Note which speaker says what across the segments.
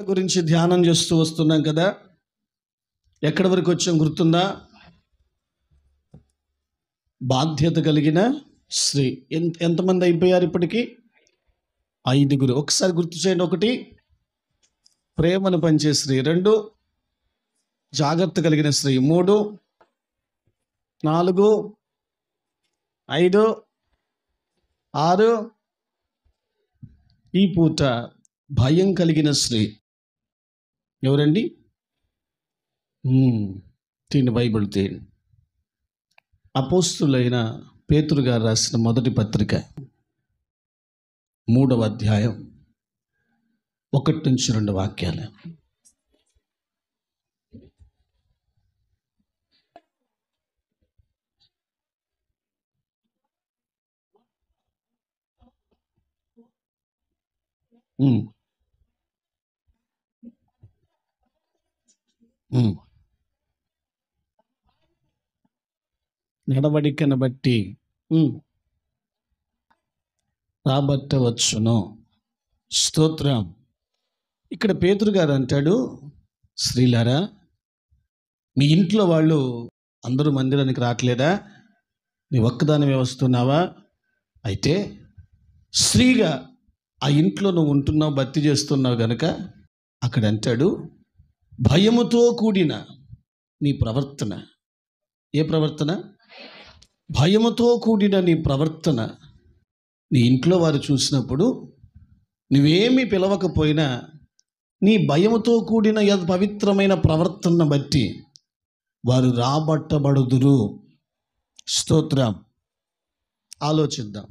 Speaker 1: గురించి ధ్యానం చేస్తూ వస్తున్నాం కదా. ఎక్కడి వరకు వచ్చాం గుర్తుందా? బాధ్యత కలిగిన స్త్రీ. ఎంతమంది అయిపోయారు ఇప్పటికీ? 5. ఒకసారి గుర్తు చేయండి. 1, ప్రేమను పంచే స్త్రీ. 2, జాగ్రత్త కలిగిన స్త్రీ. 3, 4, 5, 6, ఈ పూట భయం కలిగిన స్త్రీ. ఎవరండి? తీయండి, బైబిల్ తీయండి. అపోస్తులైన పేతురు గారు రాసిన మొదటి పత్రిక 3వ అధ్యాయం 1-2 వాక్యాలు. నడవడికను బట్టి రాబట్టవచ్చును. స్తోత్రం. ఇక్కడ పేతురు గారు అంటాడు, స్త్రీలారా, మీ ఇంట్లో వాళ్ళు అందరూ మందిరానికి రావట్లేదా? నీ ఒక్కదానివే వస్తున్నావా? అయితే స్త్రీగా ఆ ఇంట్లో నువ్వు ఉంటున్నావు, భర్తీ చేస్తున్నావు గనుక అక్కడ అంటాడు, భయముతో కూడిన నీ ప్రవర్తన. ఏ ప్రవర్తన? భయముతో కూడిన నీ ప్రవర్తన నీ ఇంట్లో వారు చూసినప్పుడు నువ్వేమీ పిలవకపోయినా నీ భయముతో కూడిన పవిత్రమైన ప్రవర్తనను బట్టి వారు రాబట్టబడుదురు. స్తోత్రం. ఆలోచిద్దాం.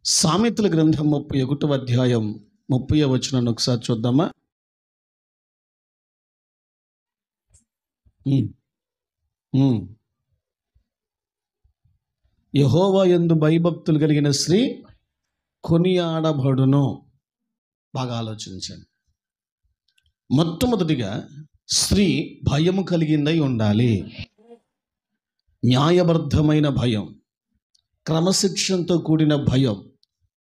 Speaker 1: సామెతల గ్రంథం 31వ అధ్యాయం 30వ వచనాన్ని ఒకసారి చూద్దామా? యెహోవా యందు భయభక్తులు కలిగిన స్త్రీ కొనియాడబడును. బాగా ఆలోచించండి. మొట్టమొదటిగా స్త్రీ భయము కలిగిందై ఉండాలి. న్యాయబద్ధమైన భయం, క్రమశిక్షణతో కూడిన భయం,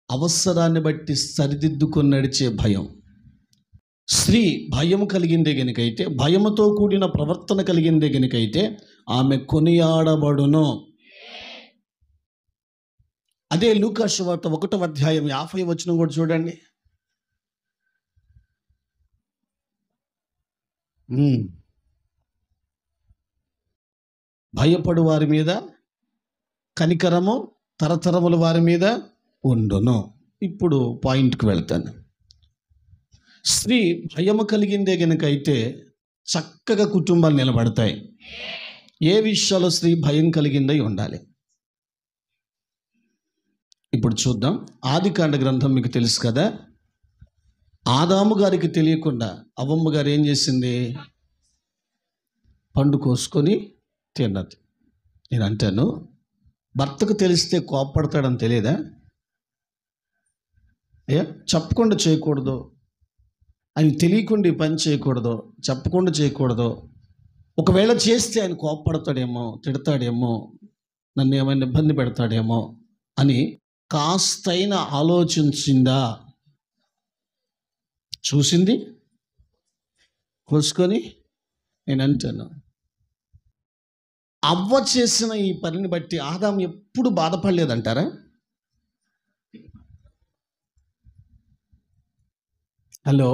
Speaker 1: అవసరాన్ని బట్టి సరిదిద్దుకొని నడిచే భయం. స్త్రీ భయము కలిగిందే గనుకైతే, భయముతో కూడిన ప్రవర్తన కలిగిందే గనుకైతే ఆమె కొనియాడబడును. అదే లూకా సువార్త 1వ అధ్యాయం 50వ వచనం కూడా చూడండి. భయపడు వారి మీద కనికరము తరతరముల వారి మీద ఉండును. ఇప్పుడు పాయింట్కి వెళ్తాను. స్త్రీ భయము కలిగిందే గనుకైతే చక్కగా కుటుంబాలు నిలబడతాయి. ఏ విషయాల్లో స్త్రీ భయం కలిగిందై ఉండాలి? ఇప్పుడు చూద్దాం. ఆదికాండ గ్రంథం మీకు తెలుసు కదా. ఆదాము గారికి తెలియకుండా అవ్వమ్మ గారు ఏం చేసింది? పండు కోసుకొని తిన్నది. నేను అంటాను, భర్తకు తెలిస్తే కోప్పడతాడని తెలియదా? చెప్పకుండా చేయకూడదు, ఆయన తెలియకుండా ఈ పని చేయకూడదు, చెప్పకుండా చేయకూడదు. ఒకవేళ చేస్తే ఆయన కోప్పడతాడేమో, తిడతాడేమో, నన్ను ఏమైనా ఇబ్బంది పెడతాడేమో అని కాస్తైనా ఆలోచించిందా? చూసింది, కోసుకొని. నేను అంటాను, అవ్వ చేసిన ఈ పనిని బట్టి ఆదాము ఎప్పుడు బాధపడలేదంటారా? హలో,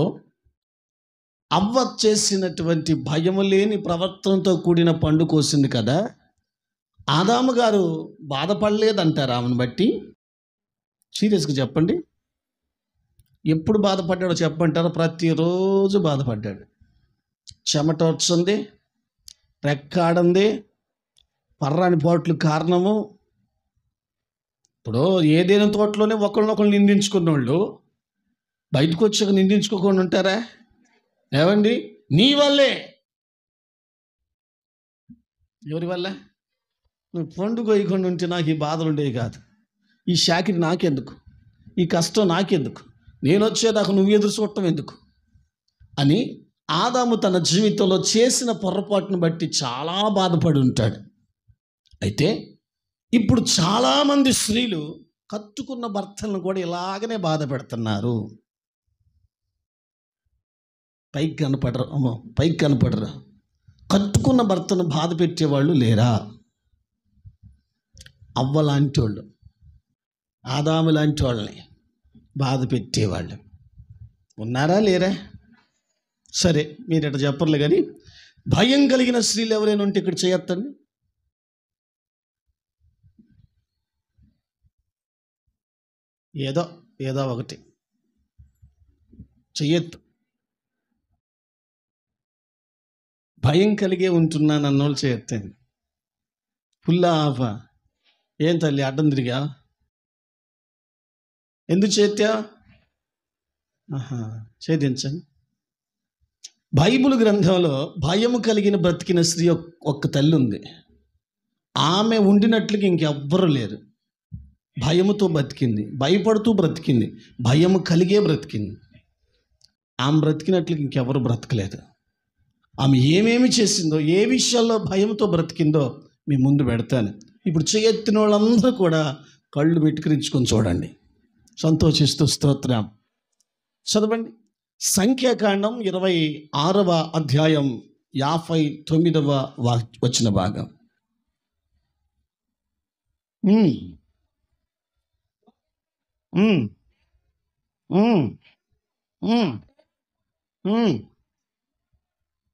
Speaker 1: అవ్వ చేసినటువంటి భయము లేని ప్రవర్తనతో కూడిన పండు కోసింది కదా, ఆదాము గారు బాధపడలేదంటారా ఆమెను బట్టి? సీరియస్గా చెప్పండి. ఎప్పుడు బాధపడ్డాడో చెప్పంటారా? ప్రతిరోజు బాధపడ్డాడు. చెమట వచ్చింది, రెక్కాడంది, పర్రాని పోట్లు కారణము. ఇప్పుడు ఏదైనా తోటలోనే ఒకళ్ళనొకళ్ళు నిందించుకున్న వాళ్ళు బయటకు వచ్చాక నిందించుకోకుండా ఉంటారా? ఏవండి, నీ వల్లే. ఎవరి వల్ల? నువ్వు పండు కొయ్యకుండా ఉంటే నాకు ఈ బాధలు ఉండేవి కాదు, ఈ షాకిరి నాకెందుకు, ఈ కష్టం నాకెందుకు, నేను వచ్చేదాకా నువ్వు ఎదురు చూడటం ఎందుకు అని ఆదాము తన జీవితంలో చేసిన పొరపాటును బట్టి చాలా బాధపడి ఉంటాడు. అయితే ఇప్పుడు చాలామంది స్త్రీలు కట్టుకున్న భర్తలను కూడా ఇలాగనే బాధ పెడుతున్నారు. పైకి కనపడరు, అమ్మో పైకి కనపడరు. కట్టుకున్న భర్తను బాధ పెట్టేవాళ్ళు లేరా? అవ్వ లాంటి వాళ్ళు, ఆదాము లాంటి వాళ్ళని బాధ పెట్టేవాళ్ళు ఉన్నారా లేరా? సరే, మీరు ఇట్లా చెప్పర్లే, కానీ భయం కలిగిన స్త్రీలు ఎవరైనా ఉంటే ఇక్కడ చేయొద్దండి. ఏదో ఏదో ఒకటి చెయ్యొద్దు. భయం కలిగే ఉంటున్నాను అన్నోళ్ళు చేయొద్దండి. ఫుల్ ఆఫా. ఏం తల్లి అడ్డం తిరిగా? ఎందుకు చేత్యా? ఛేదించండి. బైబిల్ గ్రంథంలో భయము కలిగిన బ్రతికిన స్త్రీ ఒక్క తల్లి ఉంది. ఆమె ఉండినట్లుగా ఇంకెవ్వరు లేరు. భయముతో బ్రతికింది, భయపడుతూ బ్రతికింది, భయము కలిగే బ్రతికింది. ఆమె బ్రతికినట్లుగా ఇంకెవరు బ్రతకలేదు. ఆమె ఏమేమి చేసిందో, ఏ విషయాల్లో భయంతో బ్రతికిందో మీ ముందు పెడతాను. ఇప్పుడు చేయెత్తిన వాళ్ళందరూ కూడా కళ్ళు మెట్టుకరించుకొని చూడండి, సంతోషిస్తూ స్తోత్రం. చదవండి. సంఖ్యాకాండం 26వ అధ్యాయం 59వ వచన భాగం.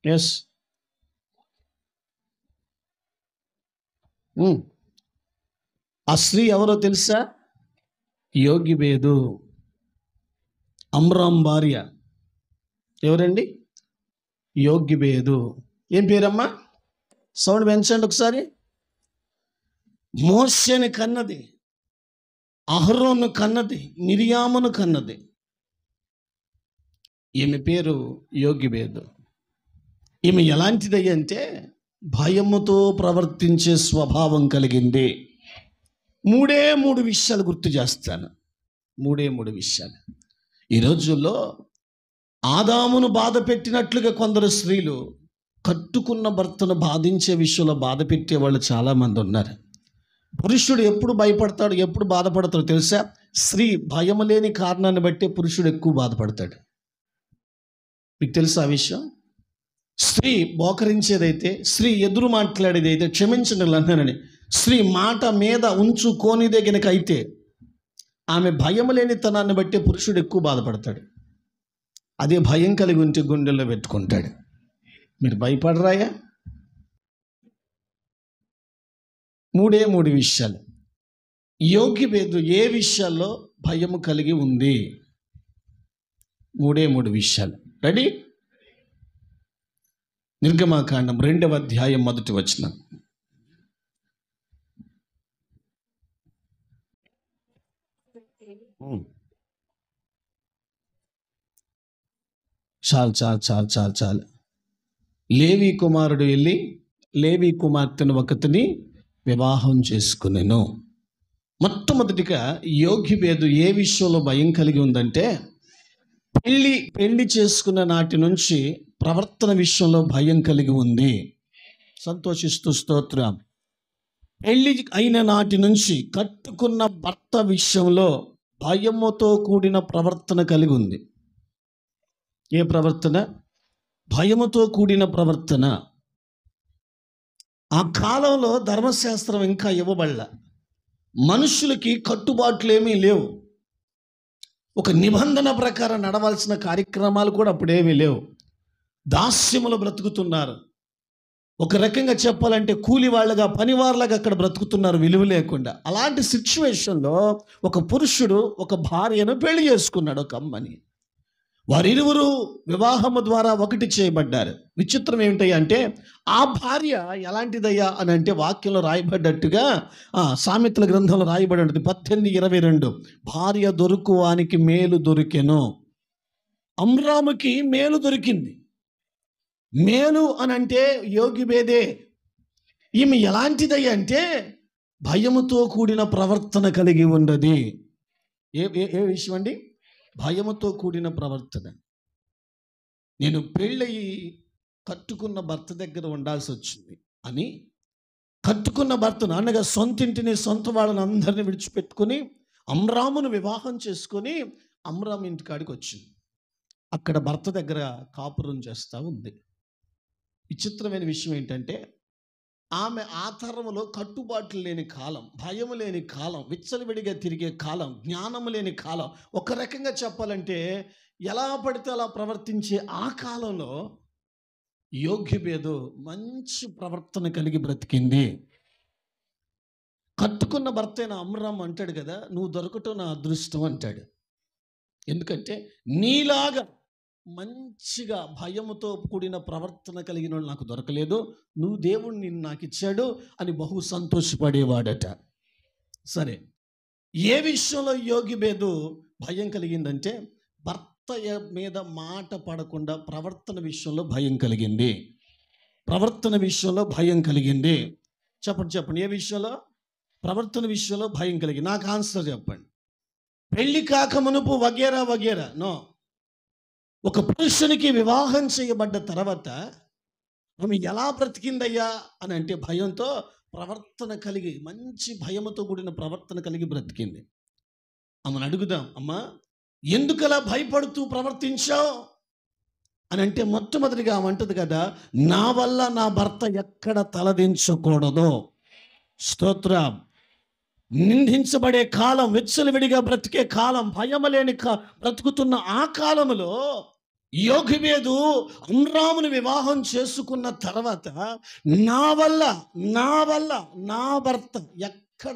Speaker 1: ఎస్. ఆ స్త్రీ ఎవరో తెలుసా? యోగిబేదు, అమ్రాం భార్య. ఎవరండి? యోగిబేదు. ఏం పేరమ్మా? సౌండ్ పెంచండి ఒకసారి. మోషేని కన్నది, అహరోను కన్నది, మిరియామును కన్నది. ఈమె పేరు యోగిబేదు. ఈమె ఎలాంటిది అంటే భయముతో ప్రవర్తించే స్వభావం కలిగింది. 3 విషయాలు గుర్తు చేస్తాను. 3 విషయాలు. ఈ రోజుల్లో ఆదామును బాధ పెట్టినట్లుగా కొందరు స్త్రీలు కట్టుకున్న భర్తను బాధించే విషయంలో బాధ పెట్టే వాళ్ళు చాలామంది ఉన్నారు. పురుషుడు ఎప్పుడు భయపడతాడు, ఎప్పుడు బాధపడతాడు తెలుసా? స్త్రీ భయం లేని కారణాన్ని బట్టి పురుషుడు ఎక్కువ బాధపడతాడు. మీకు తెలుసా ఆ విషయం? స్త్రీ బోకరించేదైతే, స్త్రీ ఎదురు మాట్లాడేదైతే, క్షమించండి అన్నానని స్త్రీ మాట మీద ఉంచుకోనిదే గనక అయితే, ఆమె భయం లేనితనాన్ని బట్టి పురుషుడు ఎక్కువ బాధపడతాడు. అదే భయం కలిగి ఉంటే గుండెల్లో పెట్టుకుంటాడు. మీరు భయపడరాయా? 3 విషయాలు. యోగిబేదు ఏ విషయాల్లో భయము కలిగి ఉంది? 3 విషయాలు. రెడీ? నిర్గమాకాండం 2వ అధ్యాయం 1వ వచనం. చాలు. లేవి కుమారుడు వెళ్ళి లేవి కుమార్తెను ఒకతిని వివాహం చేసుకునేను. మొట్టమొదటిగా యోగిబేదు ఏ విషయంలో భయం కలిగి ఉందంటే, పెళ్లి చేసుకున్న నాటి నుంచి ప్రవర్తన విషయంలో భయం కలిగి ఉంది. సంతోషిస్తూ స్తోత్రం. పెళ్లి అయిన నాటి నుంచి కట్టుకున్న భర్త విషయంలో భయముతో కూడిన ప్రవర్తన కలిగి ఉంది. ఏ ప్రవర్తన? భయముతో కూడిన ప్రవర్తన. ఆ కాలంలో ధర్మశాస్త్రం ఇంకా ఇవ్వబడల. మనుషులకి కట్టుబాట్లు ఏమీ లేవు. ఒక నిబంధన ప్రకారం నడవాల్సిన కార్యక్రమాలు కూడా అప్పుడేమీ లేవు. దాస్యములు బ్రతుకుతున్నారు. ఒక రకంగా చెప్పాలంటే కూలి వాళ్ళగా, పనివాళ్ళగా అక్కడ బ్రతుకుతున్నారు, విలువ లేకుండా. అలాంటి సిచ్యువేషన్లో ఒక పురుషుడు ఒక భార్యను పెళ్లి చేసుకున్నాడు, ఒక అమ్మని. వారిరువురు వివాహము ద్వారా ఒకటి చేయబడ్డారు. విచిత్రం ఏమిటంటే ఆ భార్య ఎలాంటిదయ్యా అని అంటే, వాక్యంలో రాయబడ్డట్టుగా సామెతల గ్రంథంలో రాయబడి 18:22 భార్య దొరుకువానికి మేలు దొరికెను. అమ్రాముకి మేలు దొరికింది. మేలు అని అంటే యోగిబేదే. ఈమె ఎలాంటిదయ్యా అంటే భయముతో కూడిన ప్రవర్తన కలిగి ఉన్నది. ఏ విషయం అండి? భయముతో కూడిన ప్రవర్తన. నేను పెళ్ళయి కట్టుకున్న భర్త దగ్గర ఉండాల్సి వచ్చింది అని, కట్టుకున్న భర్తను అనగా సొంతింటిని, సొంత వాళ్ళని అందరినీ విడిచిపెట్టుకుని అమ్రామును వివాహం చేసుకొని అమ్రాము ఇంటికాడికి వచ్చింది. అక్కడ భర్త దగ్గర కాపురం చేస్తూ ఉంది. విచిత్రమైన విషయం ఏంటంటే, ఆమె ఆ తరంలో కట్టుబాట్లు లేని కాలం, భయం లేని కాలం, విచ్చలవిడిగా తిరిగే కాలం, జ్ఞానం లేని కాలం. ఒక రకంగా చెప్పాలంటే ఎలా పడితే అలా ప్రవర్తించే ఆ కాలంలో యోగ్యబేదు మంచి ప్రవర్తన కలిగి బ్రతికింది. కట్టుకున్న భర్త అయిన అమ్రాం అంటాడు కదా, నువ్వు దొరకటం నా అదృష్టం అంటాడు. ఎందుకంటే నీలాగా మంచిగా భయముతో కూడిన ప్రవర్తన కలిగిన వాళ్ళు నాకు దొరకలేదు, నువ్వు దేవుడు నిన్ను నాకు ఇచ్చాడు అని బహు సంతోషపడేవాడట. సరే, ఏ విషయంలో యోగిబేదు భయం కలిగిందంటే భర్త మీద మాట పడకుండా ప్రవర్తన విషయంలో భయం కలిగింది. ప్రవర్తన విషయంలో భయం కలిగింది. చెప్పండి ఏ విషయంలో? ప్రవర్తన విషయంలో భయం కలిగింది. నాకు ఆన్సర్ చెప్పండి. పెళ్లి కాక మునుపు వగేరా వగేరా నో. ఒక పురుషునికి వివాహం చేయబడ్డ తర్వాత ఆమె ఎలా బ్రతికిందయ్యా అని అంటే భయంతో ప్రవర్తన కలిగి, మంచి భయముతో కూడిన ప్రవర్తన కలిగి బ్రతికింది. ఆమెను అడుగుదాం, అమ్మా ఎందుకలా భయపడుతూ ప్రవర్తించావు అని అంటే మొట్టమొదటిగా ఆమె అంటది కదా, నా వల్ల నా భర్త ఎక్కడ తలదించకూడదు. స్తోత్రం. నిందించబడే కాలం, విచ్చలవిడిగా బ్రతికే కాలం, భయం లేని బ్రతుకుతున్న ఆ కాలంలో యోగిబేదు అమ్రామును వివాహం చేసుకున్న తర్వాత నా వల్ల నా భర్త ఎక్కడ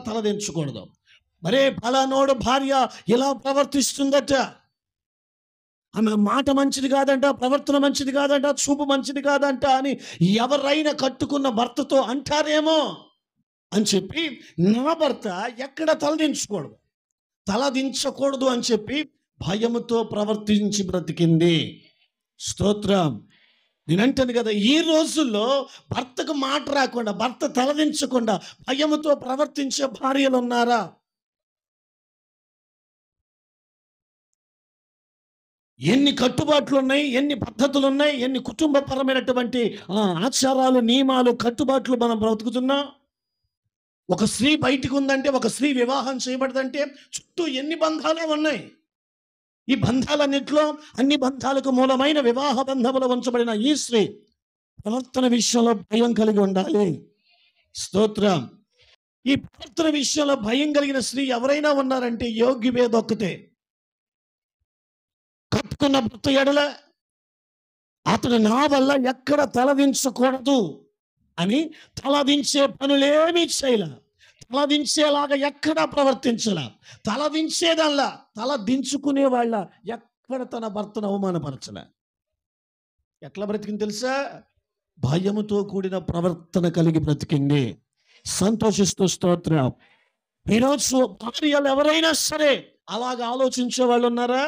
Speaker 1: తలదించకూడదు. మరే ఫలానోడు భార్య ఇలా ప్రవర్తిస్తుందట, ఆమె మాట మంచిది కాదంట, ప్రవర్తన మంచిది కాదంట, చూపు మంచిది కాదంట అని ఎవరైనా కట్టుకున్న భర్తతో అంటారేమో అని చెప్పి నా భర్త ఎక్కడ తలదించకూడదు అని చెప్పి భయముతో ప్రవర్తించి బ్రతికింది. స్తోత్రం. నేనంటాను కదా, ఈ రోజుల్లో భర్తకు మాట రాకుండా, భర్త తలదించకుండా భయముతో ప్రవర్తించే భార్యలు ఉన్నారా? ఎన్ని కట్టుబాట్లు ఉన్నాయి, ఎన్ని పద్ధతులు ఉన్నాయి, ఎన్ని కుటుంబపరమైనటువంటి ఆచారాలు, నియమాలు, కట్టుబాట్లు మనం బ్రతుకుతున్నాం. ఒక స్త్రీ బయటికి ఉందంటే, ఒక స్త్రీ వివాహం చేయబడదంటే చుట్టూ ఎన్ని బంధాలు ఉన్నాయి. ఈ బంధాలన్నింటిలో అన్ని బంధాలకు మూలమైన వివాహ బంధములో ఉంచబడిన ఈ స్త్రీ ప్రవర్తన విషయంలో భయం కలిగి ఉండాలి. స్తోత్రం. ఈ ప్రవర్తన విషయంలో భయం కలిగిన స్త్రీ ఎవరైనా ఉన్నారంటే యోగ్యబేదు ఒక్కతే. కట్టుకున్న భర్త ఎడల అతడు నా వల్ల ఎక్కడ తలదించకూడదు అని తలదించే పనులేమీ చేయలే, తలదించేలాగా ఎక్కడా ప్రవర్తించలే, తలదించేదల్లా తలదించుకునే వాళ్ళ ఎక్కడ తన భర్తను అవమానపరచలే. ఎట్లా బ్రతికింది తెలుసా? భయముతో కూడిన ప్రవర్తన కలిగి బ్రతికింది. సంతోషిస్తూ స్తోత్రం. ఈరోజు భార్యలు ఎవరైనా సరే అలాగ ఆలోచించే వాళ్ళు ఉన్నారా?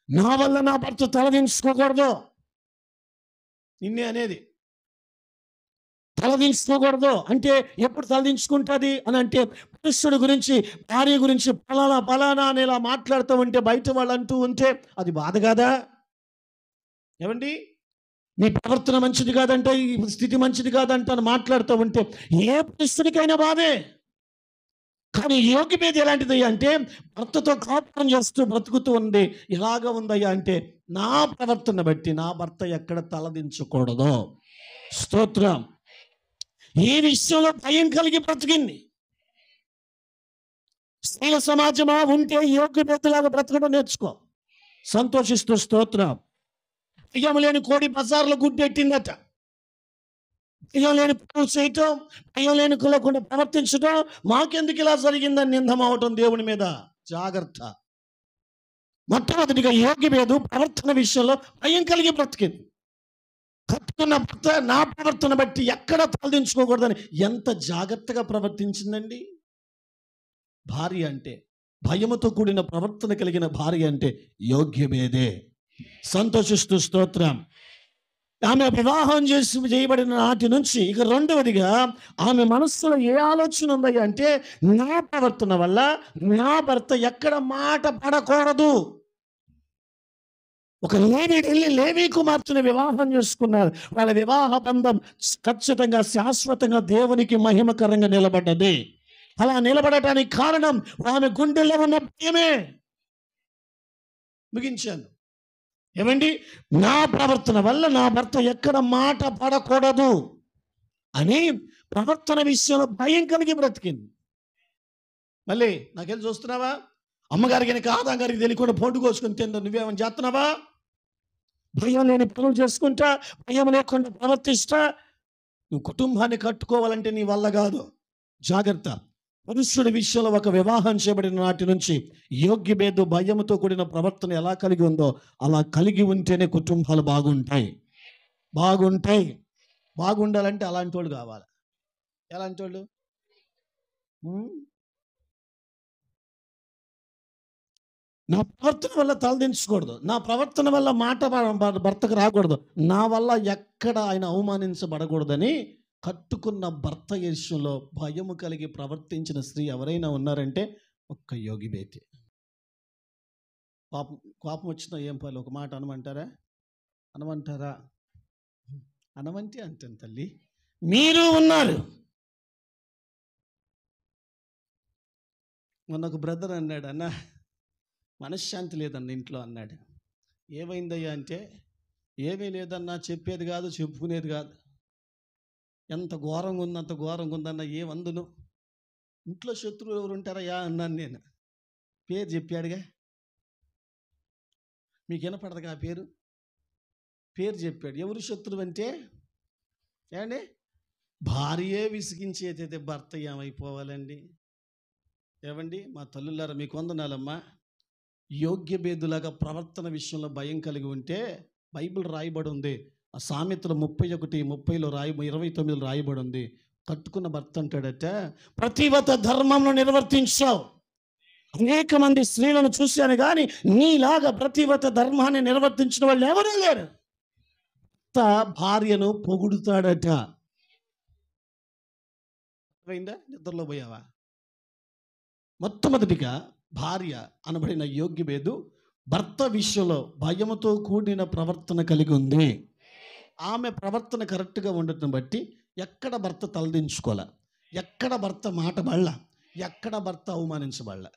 Speaker 1: నా వల్ల నా భర్త తలదించుకోకూడదు, నిన్నే అనేది. తలదించుకోకూడదు అంటే ఎప్పుడు తలదించుకుంటుంది అని అంటే, పురుషుడి గురించి, భార్య గురించి పలానా అని ఇలా మాట్లాడుతూ ఉంటే, బయట వాళ్ళు అంటూ ఉంటే అది బాధ కాదా? ఏమండి, నీ ప్రవర్తన మంచిది కాదంట, ఈ స్థితి మంచిది కాదంట అని మాట్లాడుతూ ఉంటే ఏ పురుషుడికైనా బాధే. కానీ యోగ్యబేదు ఎలాంటిదయ్యా అంటే, భర్తతో కాపురం చేస్తూ బ్రతుకుతూ ఉంది. ఎలాగ ఉందయ్యా అంటే, నా ప్రవర్తన బట్టి నా భర్త ఎక్కడ తలదించకూడదు. స్తోత్రం. ఈ విషయంలో భయం కలిగి బ్రతికింది. స్త్రీల సమాజమా ఉంటే యోగ్యబేదులాగా బ్రతకడం నేర్చుకో. సంతోషిస్తూ స్తోత్రం. భయం లేని కోడి బజార్లో గుడ్డెట్టిందట. భయం లేని పనులు చేయటం, భయం లేని లేకుండా ప్రవర్తించడం, మాకెందుకు ఇలా జరిగిందని నిందమవటం దేవుని మీద. జాగ్రత్త. మొట్టమొదటిగా యోగ్యబేదు ప్రవర్తన విషయంలో భయం కలిగి బ్రతికింది. కట్టుకున్న భర్త నా ప్రవర్తన బట్టి ఎక్కడ తలదించుకోకూడదని ఎంత జాగ్రత్తగా ప్రవర్తించిందండి. భార్య అంటే, భయముతో కూడిన ప్రవర్తన కలిగిన భార్య అంటే యోగ్యబేదే. సంతోషిస్తూ స్తోత్రం. ఆమె వివాహం చేయబడిన నాటి నుంచి ఇక రెండవదిగా ఆమె మనస్సులో ఏ ఆలోచన ఉందయ్యా అంటే, నా ప్రవర్తన వల్ల నా భర్త ఎక్కడ మాట పడకూడదు. ఒక లేవీ కుమార్తెను వివాహం చేసుకున్నారు. వాళ్ళ వివాహ బంధం ఖచ్చితంగా శాశ్వతంగా దేవునికి మహిమకరంగా నిలబడ్డది. అలా నిలబడటానికి కారణం ఆమె గుండెల్లో ఉన్న భయమే. ముగించాను. ఏమండి, నా ప్రవర్తన వల్ల నా భర్త ఎక్కడ మాట పడకూడదు అని ప్రవర్తన విషయంలో భయం కలిగి బ్రతికింది. మళ్ళీ నాకెళ్ళి చూస్తున్నావా, అమ్మగారికి కాదా గారికి తెలియకుండా పొండు కోసుకొని తిందా, నువ్వేమని చేస్తున్నావా? భయం లేని పనులు చేసుకుంటా, భయం లేకుండా ప్రవర్తిస్తా. నువ్వు కుటుంబాన్ని కట్టుకోవాలంటే నీ వల్ల కాదు. జాగ్రత్త. పురుషుడి విషయంలో ఒక వివాహం చేయబడిన నాటి నుంచి యోగ్యభేద భయముతో కూడిన ప్రవర్తన ఎలా కలిగి ఉందో అలా కలిగి ఉంటేనే కుటుంబాలు బాగుంటాయి. బాగుండాలంటే అలాంటి వాళ్ళు కావాలి. ఎలాంటి వాళ్ళు? నా ప్రవర్తన వల్ల తలదించకూడదు, నా ప్రవర్తన వల్ల మాట భర్తకు రాకూడదు, నా వల్ల ఎక్కడ ఆయన అవమానించబడకూడదని కట్టుకున్న భర్త విషయంలో భయము కలిగి ప్రవర్తించిన స్త్రీ ఎవరైనా ఉన్నారంటే ఒక్క యోగిభేది. కోపం వచ్చినా ఏం పర్లేదు, ఒక మాట అనమంటారా? అనమంటే అంటాను తల్లి. మీరు ఉన్నారు. మొన్న ఒక బ్రదర్ అన్నాడు, అన్న మనశ్శాంతి లేదన్న ఇంట్లో అన్నాడు. ఏమైందయ్యా అంటే, ఏమీ లేదన్నా, చెప్పేది కాదు, చెప్పుకునేది కాదు. ఎంత ఘోరంగా ఉంది, అంత ఘోరంగా ఉందన్న. ఏమందును? ఇంట్లో శత్రువులు ఎవరు ఉంటారయ్యా అన్నాను నేను. పేరు చెప్పాడుగా, మీకు వినపడదుగా ఆ పేరు చెప్పాడు. ఎవరు శత్రువు అంటే ఏమండి, భార్యే విసిగించేదైతే భర్త ఏమైపోవాలండి? ఏమండి, మా తల్లులారా మీకు వందనాలమ్మా. యోగ్యభేదులాగా ప్రవర్తన విషయంలో భయం కలిగి ఉంటే బైబిల్ రాయబడి ఉంది. ఆ సామెతలు 31:30లో 29లో రాయబడి ఉంది. కట్టుకున్న భర్త అంటాడట, ప్రతివత ధర్మంలో నిర్వర్తించావు. అనేక మంది స్త్రీలను చూశాను కానీ నీలాగా ప్రతివత ధర్మాన్ని నిర్వర్తించిన వాళ్ళు ఎవరూ లేరు. భార్యను పొగుడుతాడట. అయిందా? నిద్రలో పోయావా? మొట్టమొదటిగా భార్య అనబడిన యోగ్యభేదు భర్త విషయంలో భయముతో కూడిన ప్రవర్తన కలిగి ఉంది. ఆమె ప్రవర్తన కరెక్ట్గా ఉండటం బట్టి ఎక్కడ భర్త తలదించుకోలే, ఎక్కడ భర్త మాట బళ్ళ, ఎక్కడ భర్త అవమానించబడలే.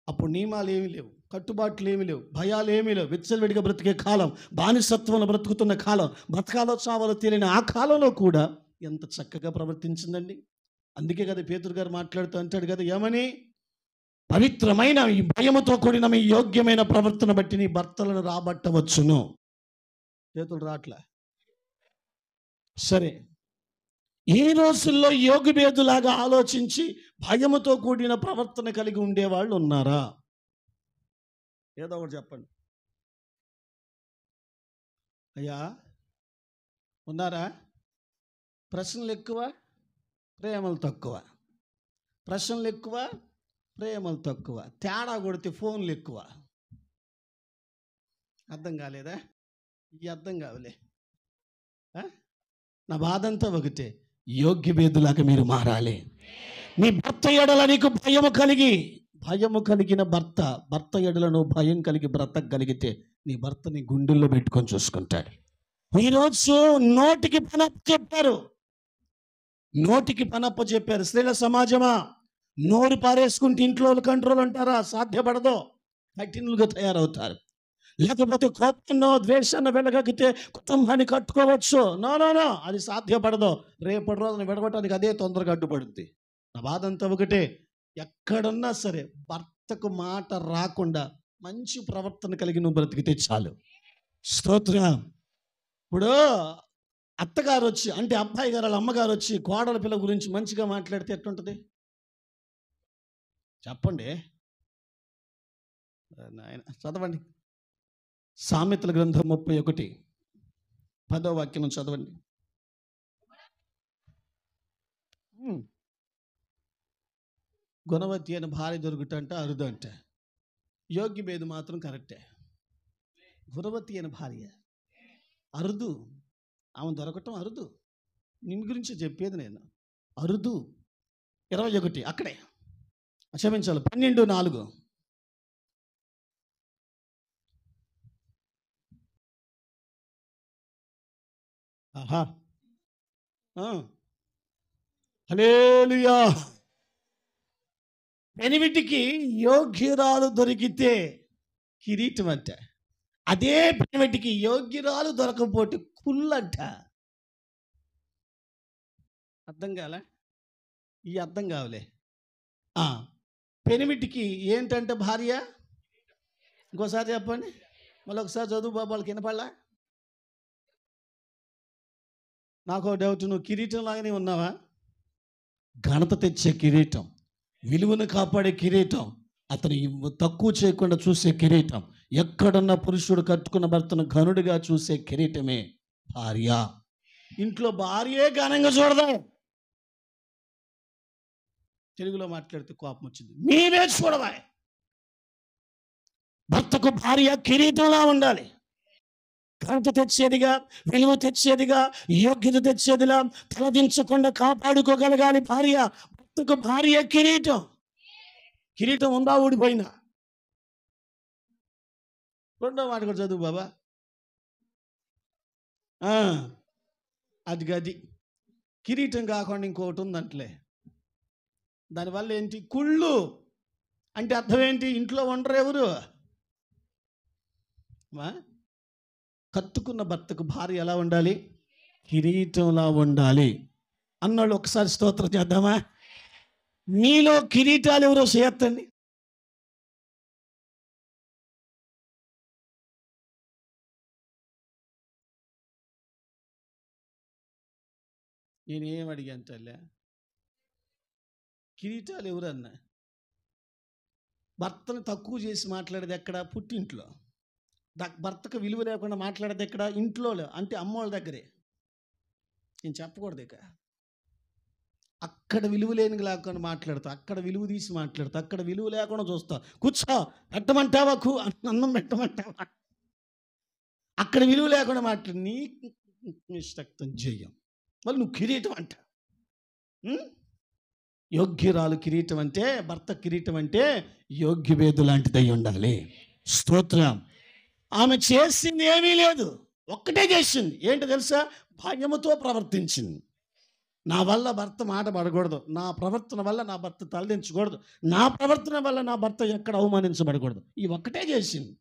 Speaker 1: అప్పుడు నియమాలు ఏమీ లేవు, కట్టుబాట్లు ఏమీ లేవు, భయాలు ఏమీ లేవు. విచ్చలవిడిగా బ్రతికే కాలం, బానిసత్వంలో బ్రతుకుతున్న కాలం, బ్రతకాలో చావాలో తెలియని ఆ కాలంలో కూడా ఎంత చక్కగా ప్రవర్తించిందండి. అందుకే కదా పేతురు గారు మాట్లాడుతూ అంటాడు కదా, ఏమని? పవిత్రమైన ఈ భయముతో కూడిన మీ యోగ్యమైన ప్రవర్తన బట్టి నీ భర్తలను రాబట్టవచ్చును. చేతులు రాట్లే. సరే, ఈ రోజుల్లో యోగిభేదులాగా ఆలోచించి భయముతో కూడిన ప్రవర్తన కలిగి ఉండేవాళ్ళు ఉన్నారా? ఏదో ఒకటి చెప్పండి అయ్యా. ఉన్నారా? ప్రశ్నలు ఎక్కువ, ప్రేమలు తక్కువ. ప్రశ్నలు ఎక్కువ, ప్రేమలు తక్కువ. తేడా కొడితే ఫోన్లు ఎక్కువ. అర్థం కాలేదా? ఈ అర్థం కావలే. నా బాధ అంతా ఒకటే, యోగ్యభేదులాగా మీరు మారాలి. నీ భర్త ఎడల నీకు భయము కలిగిన భర్త ఎడలను భయం కలిగి బ్రతకగలిగితే నీ భర్త నీ గుండెల్లో పెట్టుకొని చూసుకుంటాడు. ఈరోజు నోటికి పనప్ప చెప్పారు. స్త్రీల సమాజమా, నోరు పారేసుకుంటే ఇంట్లో కంట్రోల్ అంటారా? సాధ్యపడదు. కఠినంగా తయారవుతారు. లేకపోతే కోపంలో ద్వేషాన్ని వెలగగితే కుటుంబాన్ని కట్టుకోవచ్చు. నో, అది సాధ్యపడదు. రేపటి రోజున విడగొట్టడానికి అదే తొందరగా అడ్డుపడుద్ది. నా బాధ అంతా ఒకటే, ఎక్కడున్నా సరే భర్తకు మాట రాకుండా మంచి ప్రవర్తన కలిగి నువ్వు బ్రతికితే చాలు. స్తోత్రం. ఇప్పుడు అత్తగారు వచ్చి, అంటే అబ్బాయి గారు వాళ్ళ అమ్మగారు వచ్చి కోడల పిల్ల గురించి మంచిగా మాట్లాడితే ఎట్లుంటుంది చెప్పండి? నాయన చదవండి, సామెతల గ్రంథం 31:10 వాక్యం చదవండి. గుణవతి అయిన భార్య దొరుకుతంటే అరుదు అంట. యోగ్యభేదు మాత్రం కరెక్టే. గుణవతి అయిన భార్య అరుదు, ఆమె దొరకటం అరుదు. నిన్ను గురించి చెప్పేది నేను, అరుదు. 21 అక్కడే క్షమించాలి, 12:4. ఆహా, హల్లెలూయా. పెనివిటికి యోగ్యురాలు దొరికితే కిరీటం అంట. అదే పెనిమిటికి యోగ్యురాలు దొరకపోతే కుళ్ళంట. అర్థం కాలే? ఈ అర్థం కావలే. పెనిమిటికి ఏంటంటే భార్య. ఇంకోసారి చెప్పండి, మళ్ళీ ఒకసారి చదువు బాబు, వాళ్ళకి వినపడలా. నాకు డౌట్, నువ్వు కిరీటం లాగానే ఉన్నావా? ఘనత తెచ్చే కిరీటం, విలువను కాపాడే కిరీటం, అతను తక్కువ చేయకుండా చూసే కిరీటం, ఎక్కడున్న పురుషుడు కట్టుకున్న భర్తను ఘనుడిగా చూసే కిరీటమే భార్య. ఇంట్లో భార్యే ఘనంగా చూడదాం. తెలుగులో మాట్లాడితే కోపం వచ్చింది. నీవే చూడవా. భర్తకు భార్య కిరీటంలా ఉండాలి. ఘనత తెచ్చేదిగా, విలువ తెచ్చేదిగా, యోగ్యత తెచ్చేదిగా, తలదించకుండా కాపాడుకోగలగాలి భార్య. భర్తకు భార్య కిరీటం. కిరీటం ఉందా ఊడిపోయినా? రెండో మాట కూడా చదువు బాబా. అది గది కిరీటం కాకుండా ఇంకొకటి ఉందంటలే. దానివల్ల ఏంటి? కుళ్ళు. అంటే అర్థం ఏంటి? ఇంట్లో ఉండరు ఎవరు? కట్టుకున్న భర్తకు భార్య ఎలా ఉండాలి? కిరీటంలా ఉండాలి. అన్నోళ్ళు ఒకసారి స్తోత్రం చేద్దామా? మీలో కిరీటాలు ఎవరో చేయొద్దండి. నేనేం అడిగాను తల్లి? కిరీటాలు ఎవరన్నా? భర్తను తక్కువ చేసి మాట్లాడేది ఎక్కడ? పుట్టింట్లో. భర్తకు విలువ లేకుండా మాట్లాడేది ఎక్కడ? ఇంట్లో, అంటే అమ్మోళ్ళ దగ్గరే. నేను చెప్పకూడదు ఇక. అక్కడ విలువ లేని లేకుండా మాట్లాడతా, అక్కడ విలువ తీసి మాట్లాడతా, అక్కడ విలువ లేకుండా చూస్తా. కూర్చో, పెట్టమంటావా? అన్నం పెట్టమంటావా? అక్కడ విలువ లేకుండా మాట్లాడి నీ నిష్టక్తం చేయం. మళ్ళీ నువ్వు కిరీటం అంట. యోగ్యురాలు కిరీటం అంటే, భర్త కిరీటం అంటే యోగ్యవేదు లాంటిదై ఉండాలి. స్తోత్రం. ఆమె చేసింది ఏమీ లేదు, ఒక్కటే చేసింది. ఏంటో తెలుసా? భయముతో ప్రవర్తించింది. నా వల్ల భర్త మాట పడకూడదు, నా ప్రవర్తన వల్ల నా భర్త తలదించకూడదు, నా ప్రవర్తన వల్ల నా భర్త ఎక్కడ అవమానించబడకూడదు. ఈ ఒక్కటే చేసింది.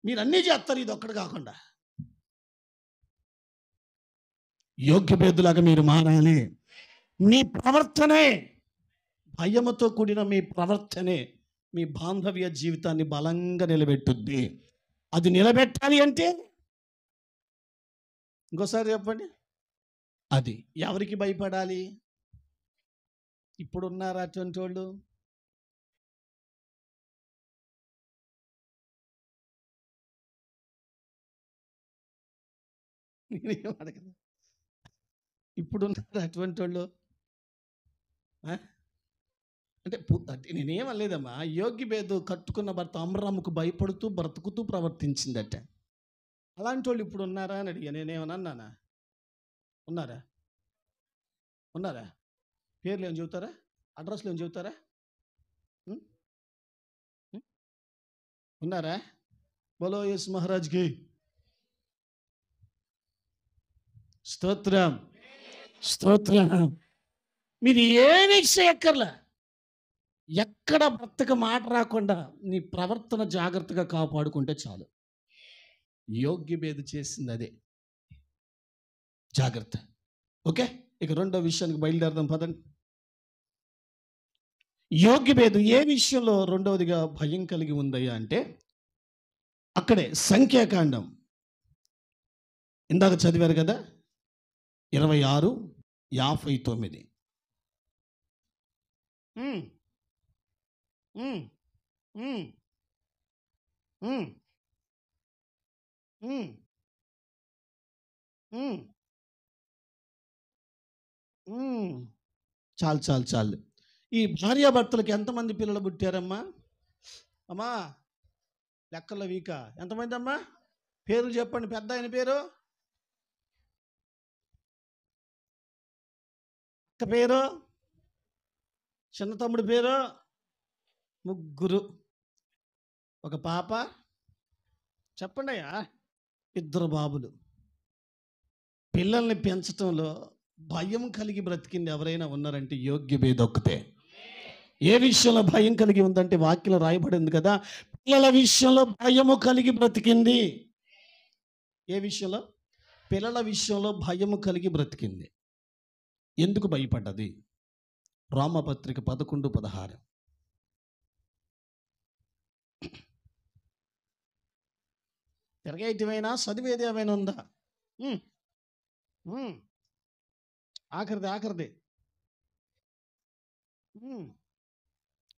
Speaker 1: మీరు అన్నీ చేస్తారు, ఇది ఒక్కటి కాకుండా. యోగ్యభేదులాగా మీరు మారాలి. మీ ప్రవర్తనే, భయముతో కూడిన మీ ప్రవర్తనే మీ బాంధవ్య జీవితాన్ని బలంగా నిలబెట్టుద్ది. అది నిలబెట్టాలి అంటే ఇంకోసారి చెప్పండి, అది ఎవరికి భయపడాలి? ఇప్పుడున్నారా అటువంటి వాళ్ళు? ఇప్పుడున్నారా అటువంటి వాళ్ళు? అంటే నేనేమలేదమ్మా. యోగ్యభేదు కట్టుకున్న భర్త అమ్రాముకు భయపడుతూ బ్రతుకుతూ ప్రవర్తించిందట. అలాంటి వాళ్ళు ఇప్పుడు ఉన్నారా అని అడిగా. నేనేమన్నానా? ఉన్నారా? పేర్లు ఏం చెబుతారా? అడ్రస్లు ఏం చెబుతారా? ఉన్నారా? బోలో యేసు మహారాజ్కి స్తోత్రం. మీరు ఏమీ చేయక్కర్లా. ఎక్కడ భర్తకు మాట రాకుండా నీ ప్రవర్తన జాగ్రత్తగా కాపాడుకుంటే చాలు. యోగ్యభేదు చేసింది అదే. జాగ్రత్త. ఓకే, ఇక రెండో విషయానికి బయలుదేరదాం పదండి. యోగ్యభేదు ఏ విషయంలో రెండవదిగా భయం కలిగి ఉందయ్యా అంటే, అక్కడే సంఖ్యాకాండం ఇందాక చదివారు కదా, 26:59. చాలు. ఈ భార్యాభర్తలకు ఎంతమంది పిల్లలు పుట్టారమ్మా? అమ్మా లెక్కల్లో వీక. ఎంతమంది అమ్మా? పేర్లు చెప్పండి. పెద్ద ఆయన పేరు, అక్క పేరు, చిన్న తమ్ముడి పేరు, ముగ్గురు. ఒక పాప. చెప్పండి అయ్యా, 2 బాబులు. పిల్లల్ని పెంచటంలో భయం కలిగి బ్రతికింది ఎవరైనా ఉన్నారంటే యోగ్యభేదు ఒక్కతే. ఏ విషయంలో భయం కలిగి ఉందంటే వాక్యంలో రాయబడింది కదా, పిల్లల విషయంలో భయము కలిగి బ్రతికింది. ఏ విషయంలో? పిల్లల విషయంలో భయము కలిగి బ్రతికింది. ఎందుకు భయపడ్డది? రోమపత్రిక 11:16. తిరగేయటమైనా చదివేది ఏమైనా ఉందా? ఆఖరిది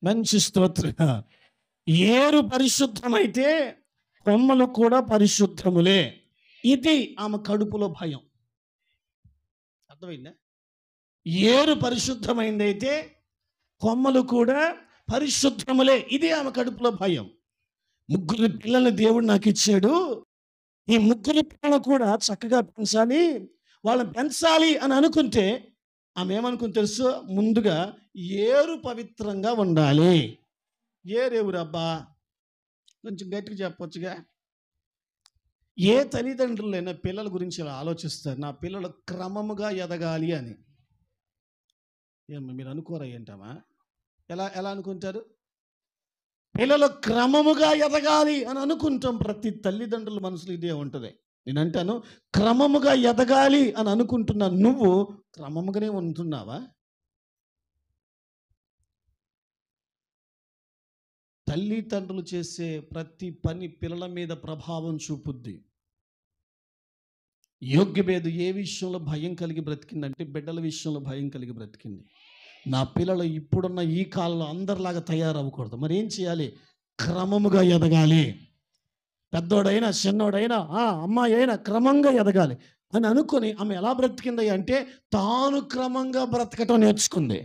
Speaker 1: మంచి స్తోత్ర. ఏరు పరిశుద్ధమైతే కొమ్మలు కూడా పరిశుద్ధములే. ఇది ఆమె కడుపులో భయం. అర్థమైందా? ఏరు పరిశుద్ధమైందైతే కొమ్మలు కూడా పరిశుద్ధములే. ఇది ఆమె కడుపులో భయం. 3 పిల్లల్ని దేవుడు నాకు ఇచ్చాడు. ఈ 3 పిల్లలు కూడా చక్కగా పెంచాలి, వాళ్ళని పెంచాలి అని అనుకుంటే ఆమె ఏమనుకుని తెలుసు? ముందుగా ఏరు పవిత్రంగా ఉండాలి. ఏరెవరబ్బా? కొంచెం గట్టిగా చెప్పొచ్చుగా. ఏ తల్లిదండ్రులైనా పిల్లల గురించి ఇలా ఆలోచిస్తారు, నా పిల్లలు క్రమముగా ఎదగాలి అని. ఏమో మీరు అనుకోరా ఏంటమ్మా? ఎలా అనుకుంటారు? పిల్లలు క్రమముగా ఎదగాలి అని అనుకుంటాం. ప్రతి తల్లిదండ్రుల మనసులో ఇదే ఉంటుంది. నేను అంటాను, క్రమముగా ఎదగాలి అని అనుకుంటున్నా, నువ్వు క్రమముగానే ఉంటున్నావా? తల్లిదండ్రులు చేసే ప్రతి పని పిల్లల మీద ప్రభావం చూపుద్ది. యోగ్యభేదు ఏ విషయంలో భయం కలిగి బ్రతికిందంటే బిడ్డల విషయంలో భయం కలిగి బ్రతికింది. నా పిల్లలు ఇప్పుడున్న ఈ కాలంలో అందరిలాగా తయారవ్వకూడదు. మరి ఏం చేయాలి? క్రమముగా ఎదగాలి. పెద్దోడైనా చిన్నోడైనా అమ్మాయి అయినా క్రమంగా ఎదగాలి అని అనుకొని ఆమె ఎలా బ్రతికింది అంటే తాను క్రమంగా బ్రతకటం నేర్చుకుంది.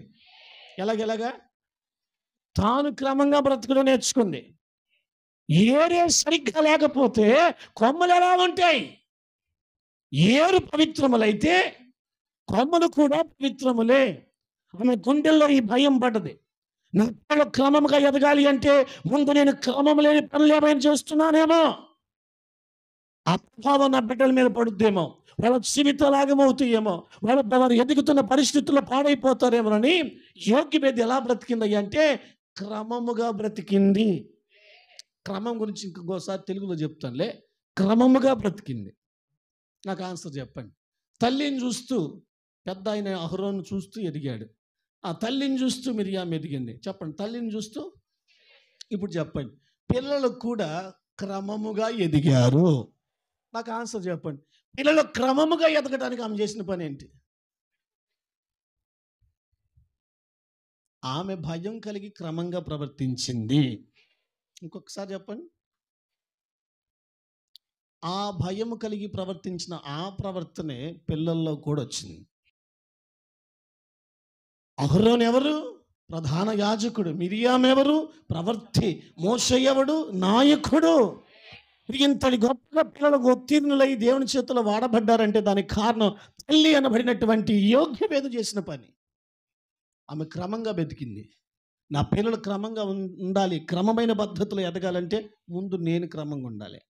Speaker 1: ఎలాగెలాగా? తాను క్రమంగా బ్రతకడం నేర్చుకుంది. ఏరే సరిగ్గా లేకపోతే కొమ్మలు ఎలా ఉంటాయి? ఏరు పవిత్రములైతే కొమ్మలు కూడా పవిత్రములే. ఆమె గుండెల్లో ఈ భయం పడ్డది. నా పిల్లలు క్రమంగా ఎదగాలి అంటే ముందు నేను క్రమం లేని పనులు ఏమైనా చేస్తున్నానేమో, ఆ ప్రభావం నా బిడ్డల మీద పడుద్దేమో, వాళ్ళ జీవితాలాగమవుతాయేమో, వారు ఎదుగుతున్న పరిస్థితుల్లో పాడైపోతారేమోనని యోగ్యభేద ఎలా బ్రతికింది అంటే క్రమముగా బ్రతికింది. క్రమం గురించి ఇంకోసారి తెలుగులో చెప్తానులే. క్రమముగా బ్రతికింది. నాకు ఆన్సర్ చెప్పండి. తల్లిని చూస్తూ పెద్ద ఆయన అహరోను చూస్తూ ఎదిగాడు. ఆ తల్లిని చూస్తూ మిరియాం ఎదిగింది. చెప్పండి, తల్లిని చూస్తూ. ఇప్పుడు చెప్పండి, పిల్లలు కూడా క్రమముగా ఎదిగారు. నాకు ఆన్సర్ చెప్పండి. పిల్లలు క్రమముగా ఎదగడానికి ఆమె చేసిన పని ఏంటి? ఆమె భయం కలిగి క్రమంగా ప్రవర్తించింది. ఇంకొకసారి చెప్పండి. ఆ భయం కలిగి ప్రవర్తించిన ఆ ప్రవర్తనే పిల్లల్లో కూడా వచ్చింది. అహరోను ఎవరు? ప్రధాన యాజకుడు. మిరియాం ఎవరు? ప్రవర్తి. మోషే ఎవడు? నాయకుడు. ఇంతటి గొప్పగా పిల్లలకు ఉత్తీర్ణులై దేవుని చేతుల్లో వాడబడ్డారంటే దానికి కారణం తల్లి అనబడినటువంటి యోగ్యభేద చేసిన పని. ఆమె క్రమంగా బతికింది. నా పిల్లలు క్రమంగా ఉండాలి, క్రమమైన పద్ధతిలో ఎదగాలంటే ముందు నేను క్రమంగా ఉండాలి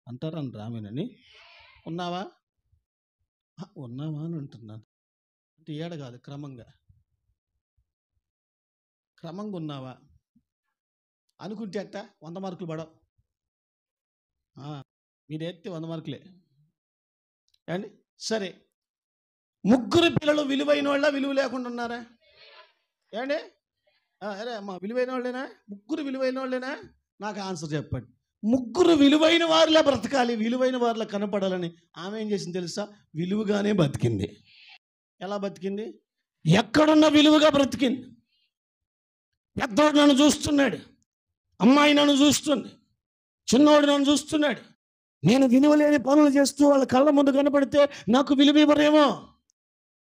Speaker 1: అంటారా? రామేనని ఉన్నావా అని అంటున్నాను. అంటే ఏడ కాదు, క్రమంగా ఉన్నావా అనుకుంటే అట్ట 100 మార్కులు పడవు. మీరు ఎత్తే 100 మార్కులే అండి. సరే, 3 పిల్లలు విలువైన వాళ్ళ విలువ లేకుండా ఉన్నారా ఏమండి? అరే అమ్మా, విలువైన వాళ్ళేనా? 3 విలువైన వాళ్ళేనా? నాకు ఆన్సర్ చెప్పండి. 3 విలువైన వారిలా బ్రతకాలి, విలువైన వారిలా కనపడాలని ఆమె ఏం చేసింది తెలుసా? విలువగానే బతికింది. ఎలా బతికింది? ఎక్కడున్న విలువగా బ్రతికింది. పెద్దోడు నన్ను చూస్తున్నాడు, అమ్మాయి నన్ను చూస్తుంది, చిన్నోడు నన్ను చూస్తున్నాడు. నేను విలువలేని పనులు చేస్తూ వాళ్ళ కళ్ళ ముందు కనపడితే నాకు విలువ ఇవ్వరేమో.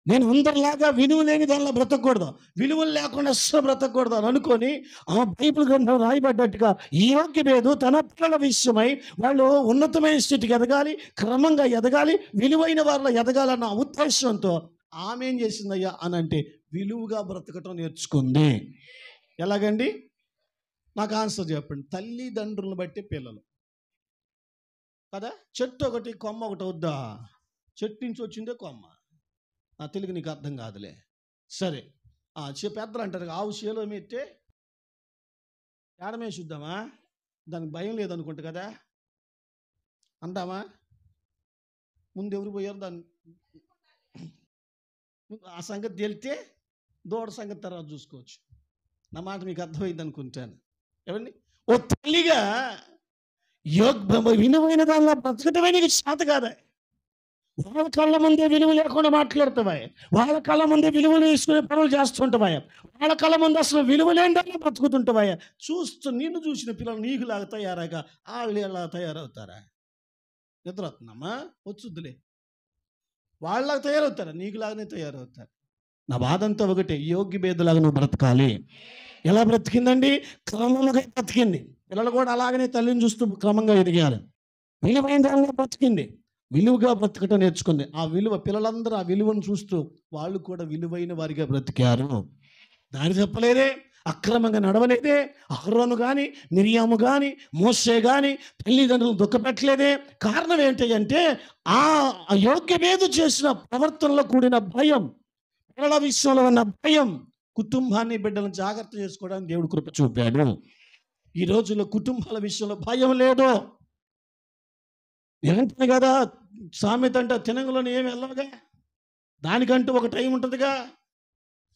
Speaker 1: నేను అందరిలాగా విలువ లేని దానిలో బ్రతకూడదు, విలువలు లేకుండా అస్సలు బ్రతకూడదు అని అనుకొని ఆ బైబిల్ గ్రంథం రాయబడ్డట్టుగా ఈ యోగ్యభేదు తన పిల్లల విషయమై వాళ్ళు ఉన్నతమైన స్థితికి ఎదగాలి, క్రమంగా ఎదగాలి, విలువైన వారిలో ఎదగాలన్న ఉద్దేశంతో ఆమె ఏం చేసిందయ్యా అని అంటే విలువగా బ్రతకటం నేర్చుకుంది. ఎలాగండి? నాకు ఆన్సర్ చెప్పండి. తల్లిదండ్రులను బట్టి పిల్లలు కదా. చెట్టు ఒకటి కొమ్మ ఒకటి వద్దా? చెట్టు నుంచి వచ్చిందే కొమ్మ. తెలుగు నీకు అర్థం కాదులే. సరే, పెద్దలు అంటారు ఆవు చేలో మెట్టే ఏడమే చూద్దామా? దానికి భయం లేదనుకుంటా కదా అంటామా? ముందు ఎవరు పోయారు దాన్ని ఆ సంగతి తేలితే దూడ సంగతి తర్వాత చూసుకోవచ్చు. నా మాట మీకు అర్థమైంది అనుకుంటాను. ఏమండి, ఓ తల్లిగా విలువైన దానిలో బ్రతకటమే నీకు చేత కాదా? వాళ్ళ కళ్ళ ముందే విలువ లేకుండా మాట్లాడుతావా? వాళ్ళ కళ్ళ ముందే విలువలు తీసుకునే పనులు చేస్తుంటావా? వాళ్ళ కళ్ళ ముందు అసలు విలువ లేని దానిలో బ్రతుకుతుంటావా? నిన్ను చూసిన పిల్లలు నీకులాగా తయారాక వాళ్ళు ఎలా తయారవుతారా? నిద్ర వస్తుందమ్మా, వచ్చుద్దులే. వాళ్ళలాగా తయారవుతారా? నీకులాగానే తయారవుతారు. నా బాధ అంతా ఒకటే, యోగ్య భేదలాగా నువ్వు బ్రతకాలి. ఎలా బ్రతికిందండి? క్రమంగా బ్రతికింది. పిల్లలు కూడా అలాగనే తల్లిని చూస్తూ క్రమంగా ఎదిగారు. విలువైన దానిలో బ్రతికింది, విలువగా బ్రతకటం నేర్చుకుంది. ఆ విలువ పిల్లలందరూ ఆ విలువను చూస్తూ వాళ్ళు కూడా విలువైన వారిగా బ్రతికారు. దారి చెప్పలేదే, అక్రమంగా నడవలేదే. అహరోను కానీ, మిరియాము కానీ, మోషే కానీ తల్లిదండ్రులు దుఃఖపెట్టలేదే. కారణం ఏంటంటే ఆ యోగ్యమేదు చేసిన ప్రవర్తనలో కూడిన భయం, పిల్లల విషయంలో ఉన్న భయం, కుటుంబాన్ని బిడ్డలను జాగ్రత్త చేసుకోవడానికి దేవుడు కృప చూపాడు. ఈ రోజుల్లో కుటుంబాల విషయంలో భయం లేదు. ఏంటనే కదా సామెత అంటే తినంగులోనే ఏమి వెళ్ళవుగా, దానికంటూ ఒక టైం ఉంటుందిగా.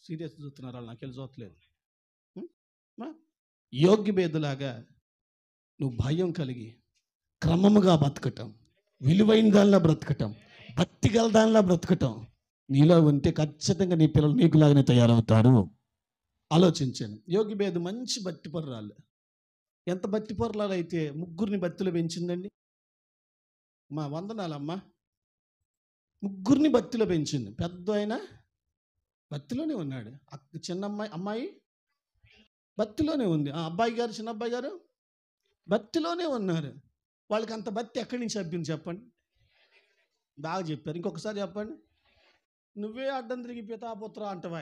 Speaker 1: సీరియస్ చూస్తున్నారు వాళ్ళు, నాకు వెళ్ళి చూడలేదు. యోగ్య భేదులాగా నువ్వు భయం కలిగి క్రమముగా బ్రతకటం, విలువైన దానిలో బ్రతకటం, భక్తి గల దానిలో బ్రతకటం నీలో ఉంటే ఖచ్చితంగా నీ పిల్లలు నీకులాగానే తయారవుతారు. ఆలోచించాను. యోగ్య భేదు మంచి బత్తి పొర్రాళ్ళు. ఎంత బత్తి పొర్రాలు అయితే ముగ్గురిని బత్తిలో పెంచిందండి. మా వందనాలమ్మా, ముగ్గురిని బత్తిలో పెంచింది. పెద్ద ఆయన బత్తిలోనే ఉన్నాడు, చిన్న అమ్మాయి బత్తిలోనే ఉంది, అబ్బాయి గారు చిన్న అబ్బాయి గారు బత్తిలోనే ఉన్నారు. వాళ్ళకి అంత బత్తి ఎక్కడి నుంచి అబ్బింది చెప్పండి? బాగా చెప్పారు. ఇంకొకసారి చెప్పండి. నువ్వే అడ్డం తిరిగి పితాపుత్ర అంటవా?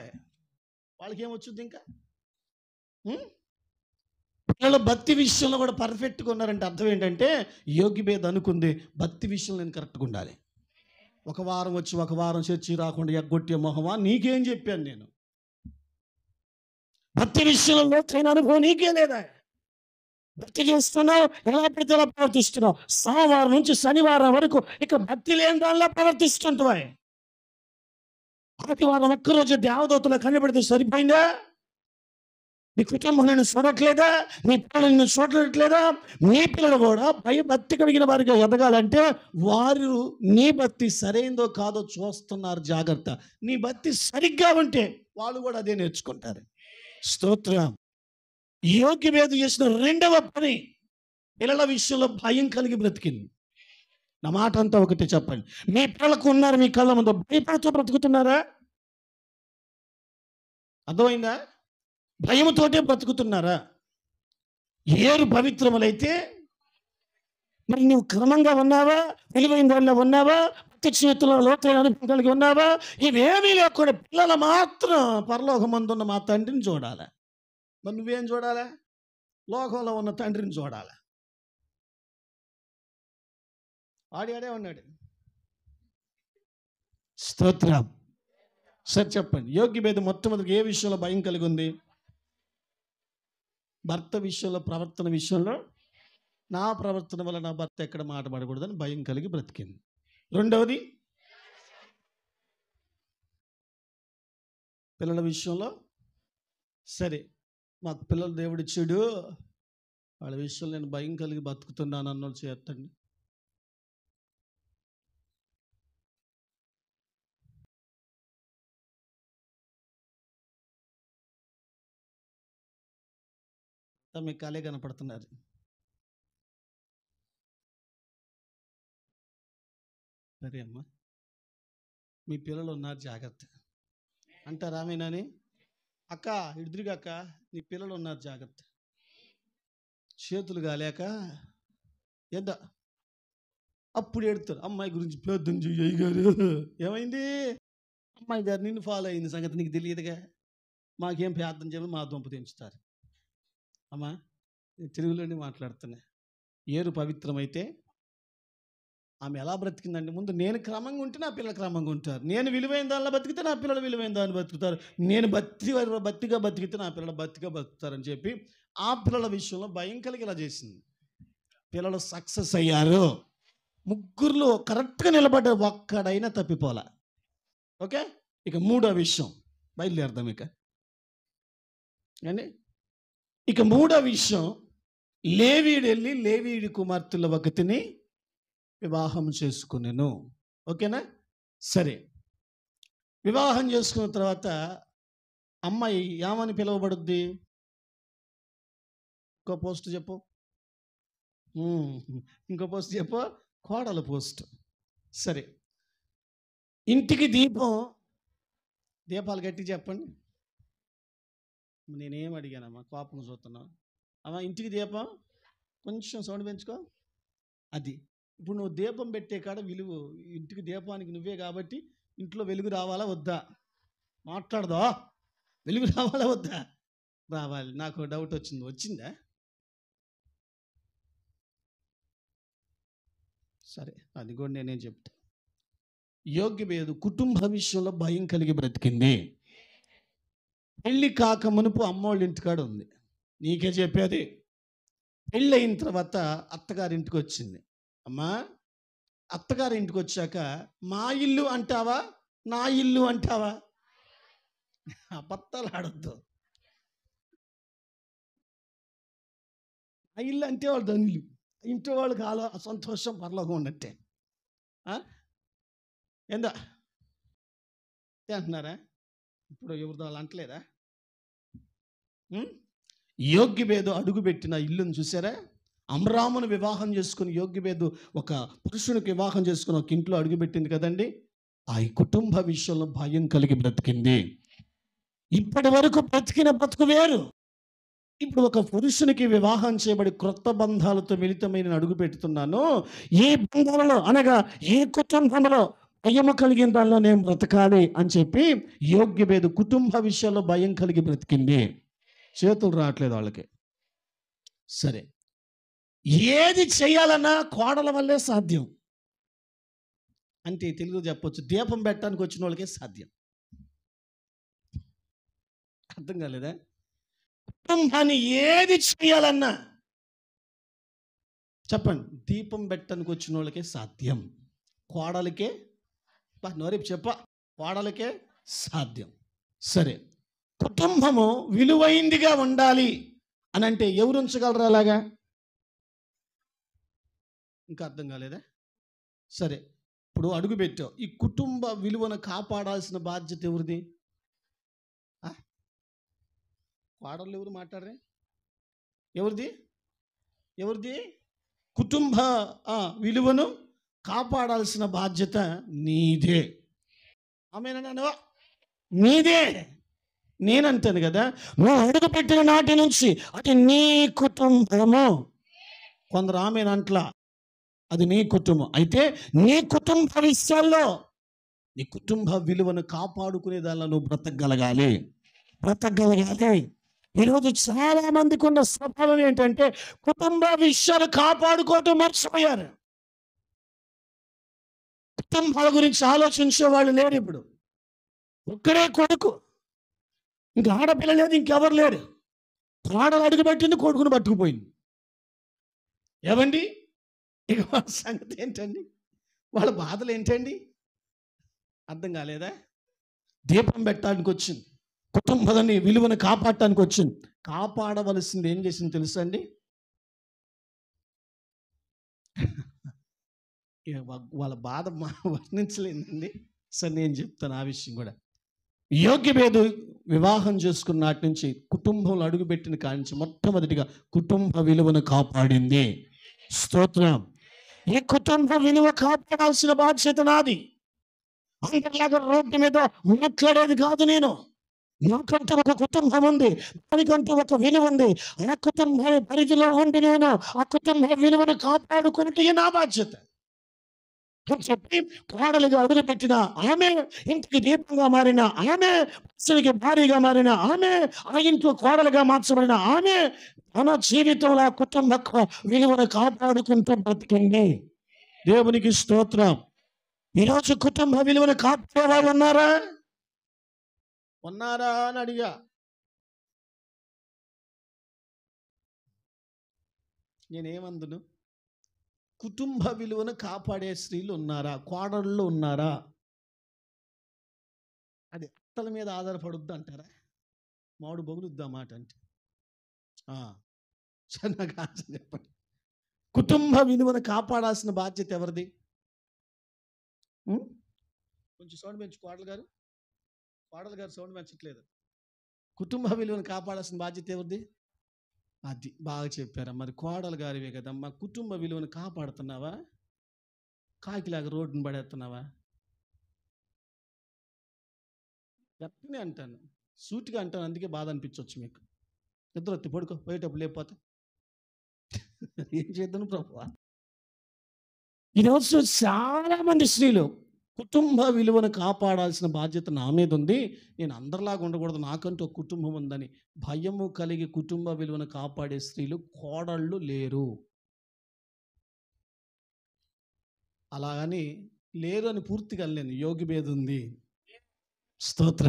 Speaker 1: వాళ్ళకి ఏమొచ్చుద్ది ఇంకా? పిల్లలు భక్తి విషయంలో కూడా పర్ఫెక్ట్గా ఉన్నారంటే అర్థం ఏంటంటే యోగ్యభేద అనుకుంది భక్తి విషయంలో నేను కరెక్ట్గా ఉండాలి. ఒక వారం వచ్చి ఒక వారం చర్చి రాకుండా ఎగ్గొట్టే మొహమా, నీకేం చెప్పాను నేను? భక్తి విషయంలో లోతైన అనుభవం నీకే లేదా? భక్తి చేస్తున్నావు, ఎలా పడితే ఎలా ప్రవర్తిస్తున్నావు. సోమవారం నుంచి శనివారం వరకు ఇక భక్తి లేని దానిలో ప్రవర్తిస్తుంటావా? ఆదివారం ఒక్కరోజు దేవదూతలు కనబడితే సరిపోయిందా? నీ కుటుంబం నిన్ను చూడట్లేదా? నీ పిల్లలు నిన్ను చూడట్లేదా? నీ పిల్లలు కూడా భక్తి కలిగిన వారిగా ఎదగాలంటే వారు నీ భక్తి సరైందో కాదో చూస్తున్నారు. జాగ్రత్త. నీ భక్తి సరిగ్గా ఉంటే వాళ్ళు కూడా అదే నేర్చుకుంటారు. స్తోత్రం. యోగ్యభేద చేసిన రెండవ పని పిల్లల విషయంలో భయం కలిగి బ్రతికింది. నా మాట అంతా ఒకటి చెప్పండి. మీ పిల్లలకు ఉన్నారు మీ కళ్ళ ముందు, భయపడుతూ బ్రతుకుతున్నారా? అర్థమైందా? భయముతోటే బ్రతుకుతున్నారా? ఏరు పవిత్రములైతే మరి నువ్వు క్రమంగా ఉన్నావా? విలువైన దానిలో ఉన్నావా? భక్తి చేతుల్లో లోతైన అనుభవం కలిగి ఉన్నావా? ఇవేమీ లేకుండా పిల్లలు మాత్రం పరలోకమందున్న మా తండ్రిని చూడాలి. మరి నువ్వేం చూడాలి? లోకంలో ఉన్న తండ్రిని చూడాలి. ఆడే ఉన్నాడు. స్తోత్రం. సరే చెప్పండి. యోగ్యభేద మొట్టమొదటి ఏ విషయంలో భయం కలిగి ఉంది? భర్త విషయంలో, ప్రవర్తన విషయంలో నా ప్రవర్తన వల్ల నా భర్త ఎక్కడ మాట పడకూడదని భయం కలిగి బ్రతికింది. రెండవది పిల్లల విషయంలో, సరే మాకు పిల్లలు దేవుడిచ్చాడు, వాళ్ళ విషయంలో నేను భయం కలిగి బతుకుతున్నాను అన్నోళ్ళు చేస్తండి. మీకు కాలే కనపడుతున్నారు. సరే అమ్మా, మీ పిల్లలు ఉన్నారు, జాగ్రత్త అంటారా? ఆమెనని అక్క ఇద్దరికి అక్క నీ పిల్లలు ఉన్నారు, జాగ్రత్త. చేతులు కాలేక ఎద్దా అప్పుడు ఎడతారు. అమ్మాయి గురించి ప్రార్థన చెయ్యి గారు. ఏమైంది? అమ్మాయి గారు నిన్ను ఫాలో అయింది సంగతి నీకు తెలియదుగా, మాకేం ప్రార్థన చేయమని మా దొంప తెంచుతారు. అమ్మా తెలుగులోనే మాట్లాడుతున్నా. ఏరు పవిత్రమైతే ఆమె ఎలా బ్రతికిందంటే, ముందు నేను క్రమంగా ఉంటే నా పిల్లలు క్రమంగా ఉంటారు, నేను విలువైన దానిలో బతికితే నా పిల్లలు విలువైన దాన్ని బతుకుతారు, నేను బత్తిగా బతికితే నా పిల్లలు బతిగా బతుకుతారని చెప్పి ఆ పిల్లల విషయంలో భయం కలిగి ఇలా చేసింది. పిల్లలు సక్సెస్ అయ్యారు. ముగ్గురులో కరెక్ట్గా నిలబడ్డారు, ఒక్కడైనా తప్పిపోలా. ఓకే, ఇక మూడో విషయం బయలుదేరదాం. అండి ఇక మూడో విషయం, లేవీయుడు వెళ్ళి లేవీయుడి కుమార్తెల ఒకతిని వివాహం చేసుకునేను. ఓకేనా? సరే, వివాహం చేసుకున్న తర్వాత అమ్మాయి ఏమని పిలువబడుద్ది? ఇంకో పోస్ట్ చెప్పు. ఇంకో పోస్ట్ చెప్పు. కోడల పోస్ట్. సరే, ఇంటికి దీపాలు గట్టి చెప్పండి. నేనేం అడిగానమ్మా? కోపం చూస్తున్నావు అమ్మా. ఇంటికి దీపం, కొంచెం సౌండ్ పెంచుకో. అది ఇప్పుడు నువ్వు దీపం పెట్టే కాడ విలువ, ఇంటికి దీపానికి నువ్వే కాబట్టి ఇంట్లో వెలుగు రావాలా వద్దా? మాట్లాడదా? వెలుగు రావాలా వద్దా? రావాలి. నాకు డౌట్ వచ్చిందా? సరే, అది కూడా నేనేం చెప్తా. యోగ్యబేదు కుటుంబ విషయంలో భయం కలిగి బ్రతికింది. పెళ్ళి కాక మునుపు అమ్మోళ్ళ ఇంటికాడ ఉంది. నీకే చెప్పేది. పెళ్ళి అయిన తర్వాత అత్తగారింటికి వచ్చింది. అమ్మా, అత్తగారింటికి వచ్చాక మా ఇల్లు అంటావా, నా ఇల్లు అంటావా? అబద్ధాలు ఆడొద్దు. ఆ ఇల్లు అంటే వాళ్ళు ధనులు, ఇంటి వాళ్ళకి సంతోషం పరలోకం ఉన్నట్టే. ఏందా అంటున్నారా? ఇప్పుడు ఎవరిదో వాళ్ళు అంటలేదా? యోగ్యబేదు అడుగుపెట్టిన ఇల్లును చూసారా? అమ్రామును వివాహం చేసుకుని యోగ్యబేదు ఒక పురుషునికి వివాహం చేసుకుని ఒక ఇంట్లో అడుగుపెట్టింది కదండి. ఆ కుటుంబ విషయంలో భయం కలిగి బ్రతికింది. ఇప్పటి వరకు బ్రతికిన బ్రతుకు వేరు. ఇప్పుడు ఒక పురుషునికి వివాహం చేయబడి క్రొత్త బంధాలతో మిళితమైన అడుగు పెడుతున్నాను. ఏ బంధాలలో అనగా ఏ కుటుంబంలో భయం కలిగిన దానిలో నేను బ్రతకాలి అని చెప్పి యోగ్యబేదు కుటుంబ విషయాల్లో భయం కలిగి బ్రతికింది. చేతులు రావట్లేదు వాళ్ళకి. సరే, ఏది చేయాలన్నా కోడల వల్లే సాధ్యం. అంటే తెలుగు చెప్పొచ్చు, దీపం పెట్టడానికి వచ్చిన వాళ్ళకే సాధ్యం. అర్థం కాలేదా? కుటుంబాన్ని ఏది చేయాలన్నా చెప్పండి, దీపం పెట్టడానికి వచ్చిన వాళ్ళకే సాధ్యం. కోడలకే నోరేపు కోడలకే సాధ్యం. సరే, కుటుంబము విలువైందిగా ఉండాలి అని అంటే ఎవరు ఉంచగలరు అలాగా? ఇంకా అర్థం కాలేదా? సరే, ఇప్పుడు అడుగు పెట్టావు. ఈ కుటుంబ విలువను కాపాడాల్సిన బాధ్యత ఎవరిది? కోడళ్ళు ఎవరు మాట్లాడరే? ఎవరిది? కుటుంబ విలువను కాపాడాల్సిన బాధ్యత నీదే. ఆమేనా? నీదే. నేనంటాను కదా, నువ్వు అడుగు పెట్టిన నాటి నుంచి అది నీ కుటుంబము. కొందరు ఆమెనంట్లా, అది నీ కుటుంబం. అయితే నీ కుటుంబ విషయాల్లో నీ కుటుంబ విలువను కాపాడుకునే దానిలో నువ్వు బ్రతకగలగాలి. ఈరోజు చాలా మందికి ఉన్న స్వభావం ఏంటంటే కుటుంబ విషయాలు కాపాడుకోవటం మర్చిపోయారు. కుటుంబాల గురించి ఆలోచించే వాళ్ళు లేరు. ఇప్పుడు ఒక్కడే కొడుకు, ఇంకా ఆడపిల్ల లేదు, ఇంకెవరు లేరు. కోడలు అడుగుపెట్టింది, కొడుకును పట్టుకుపోయింది. ఏమండి ఇక వాళ్ళ సంగతి ఏంటండి? వాళ్ళ బాధలు ఏంటండి? అర్థం కాలేదా? దీపం పెట్టడానికి వచ్చింది, కుటుంబాన్ని విలువను కాపాడటానికి వచ్చింది. కాపాడవలసింది ఏం చేసింది తెలుసా అండి? వాళ్ళ బాధ వర్ణించలేదండి. సరే, నేను చెప్తాను ఆ విషయం కూడా. యోగ్యబేదు వివాహం చేసుకున్న నాటి నుంచి కుటుంబంలో అడుగుపెట్టిన కాడి నుంచి మొట్టమొదటిగా కుటుంబ విలువను కాపాడింది. స్తోత్రం. ఈ కుటుంబ విలువ కాపాడాల్సిన బాధ్యత నాది. అందరిలాగా రోడ్డు మీద మాట్లాడేది కాదు నేను. నాకంటే ఒక కుటుంబం ఉంది, దానికంటే ఒక విలువ ఉంది. ఆ కుటుంబ పరిధిలో ఉండి నేను ఆ కుటుంబ విలువను కాపాడుకుంటే నా బాధ్యత అని చెప్పి కోడలుగా అడుగుపెట్టిన ఆమె, ఇంటికి దీపంగా మారిన ఆమె, పురుషునికి భార్యగా మారిన ఆమె, ఆ ఇంట్లో కోడలుగా మార్చబడిన ఆమె తన జీవితంలో కుటుంబ విలువను కాపాడుకుంటూ బ్రతికింది. దేవునికి స్తోత్రం. ఈరోజు కుటుంబ విలువను కాపాడేవారు ఉన్నారా అని అడిగా. నేనేమందును? కుటుంబ విలువను కాపాడే స్త్రీలు ఉన్నారా? కోడళ్ళు ఉన్నారా? అది అత్తల మీద ఆధారపడుద్ది అంటారా? మామిడి బొగులుద్దా మాట అంటే నాకు ఆన్సర్ చెప్పండి. కుటుంబ విలువను కాపాడాల్సిన బాధ్యత ఎవరిది? కొంచెం సౌండ్ పెంచు కోడలు గారు సౌండ్ పెంచట్లేదు. కుటుంబ విలువను కాపాడాల్సిన బాధ్యత ఎవరిది? అది బాగా చెప్పారా. మరి కోడలు గారివే కదమ్మా, కుటుంబ విలువను కాపాడుతున్నావా? కాకిలాగా రోడ్డును పడేస్తున్నావా? గట్టినే అంటాను, సూటిగా అంటాను, అందుకే బాధ అనిపించవచ్చు మీకు. నిద్ర వస్తే పడుకో, పోయేటప్పుడు లేకపోతే ఏం చేద్దాను ప్రభువా. ఈరోజు చాలా మంది స్త్రీలు కుటుంబ విలువను కాపాడాల్సిన బాధ్యత నా మీద ఉంది, నేను అందరిలాగా ఉండకూడదు, నాకంటూ ఒక కుటుంబం ఉందని భయము కలిగి కుటుంబ విలువను కాపాడే స్త్రీలు కోడళ్ళు లేరు. అలాగని లేరు అని పూర్తిగా లేను. యోగి భేద ఉంది. స్తోత్ర.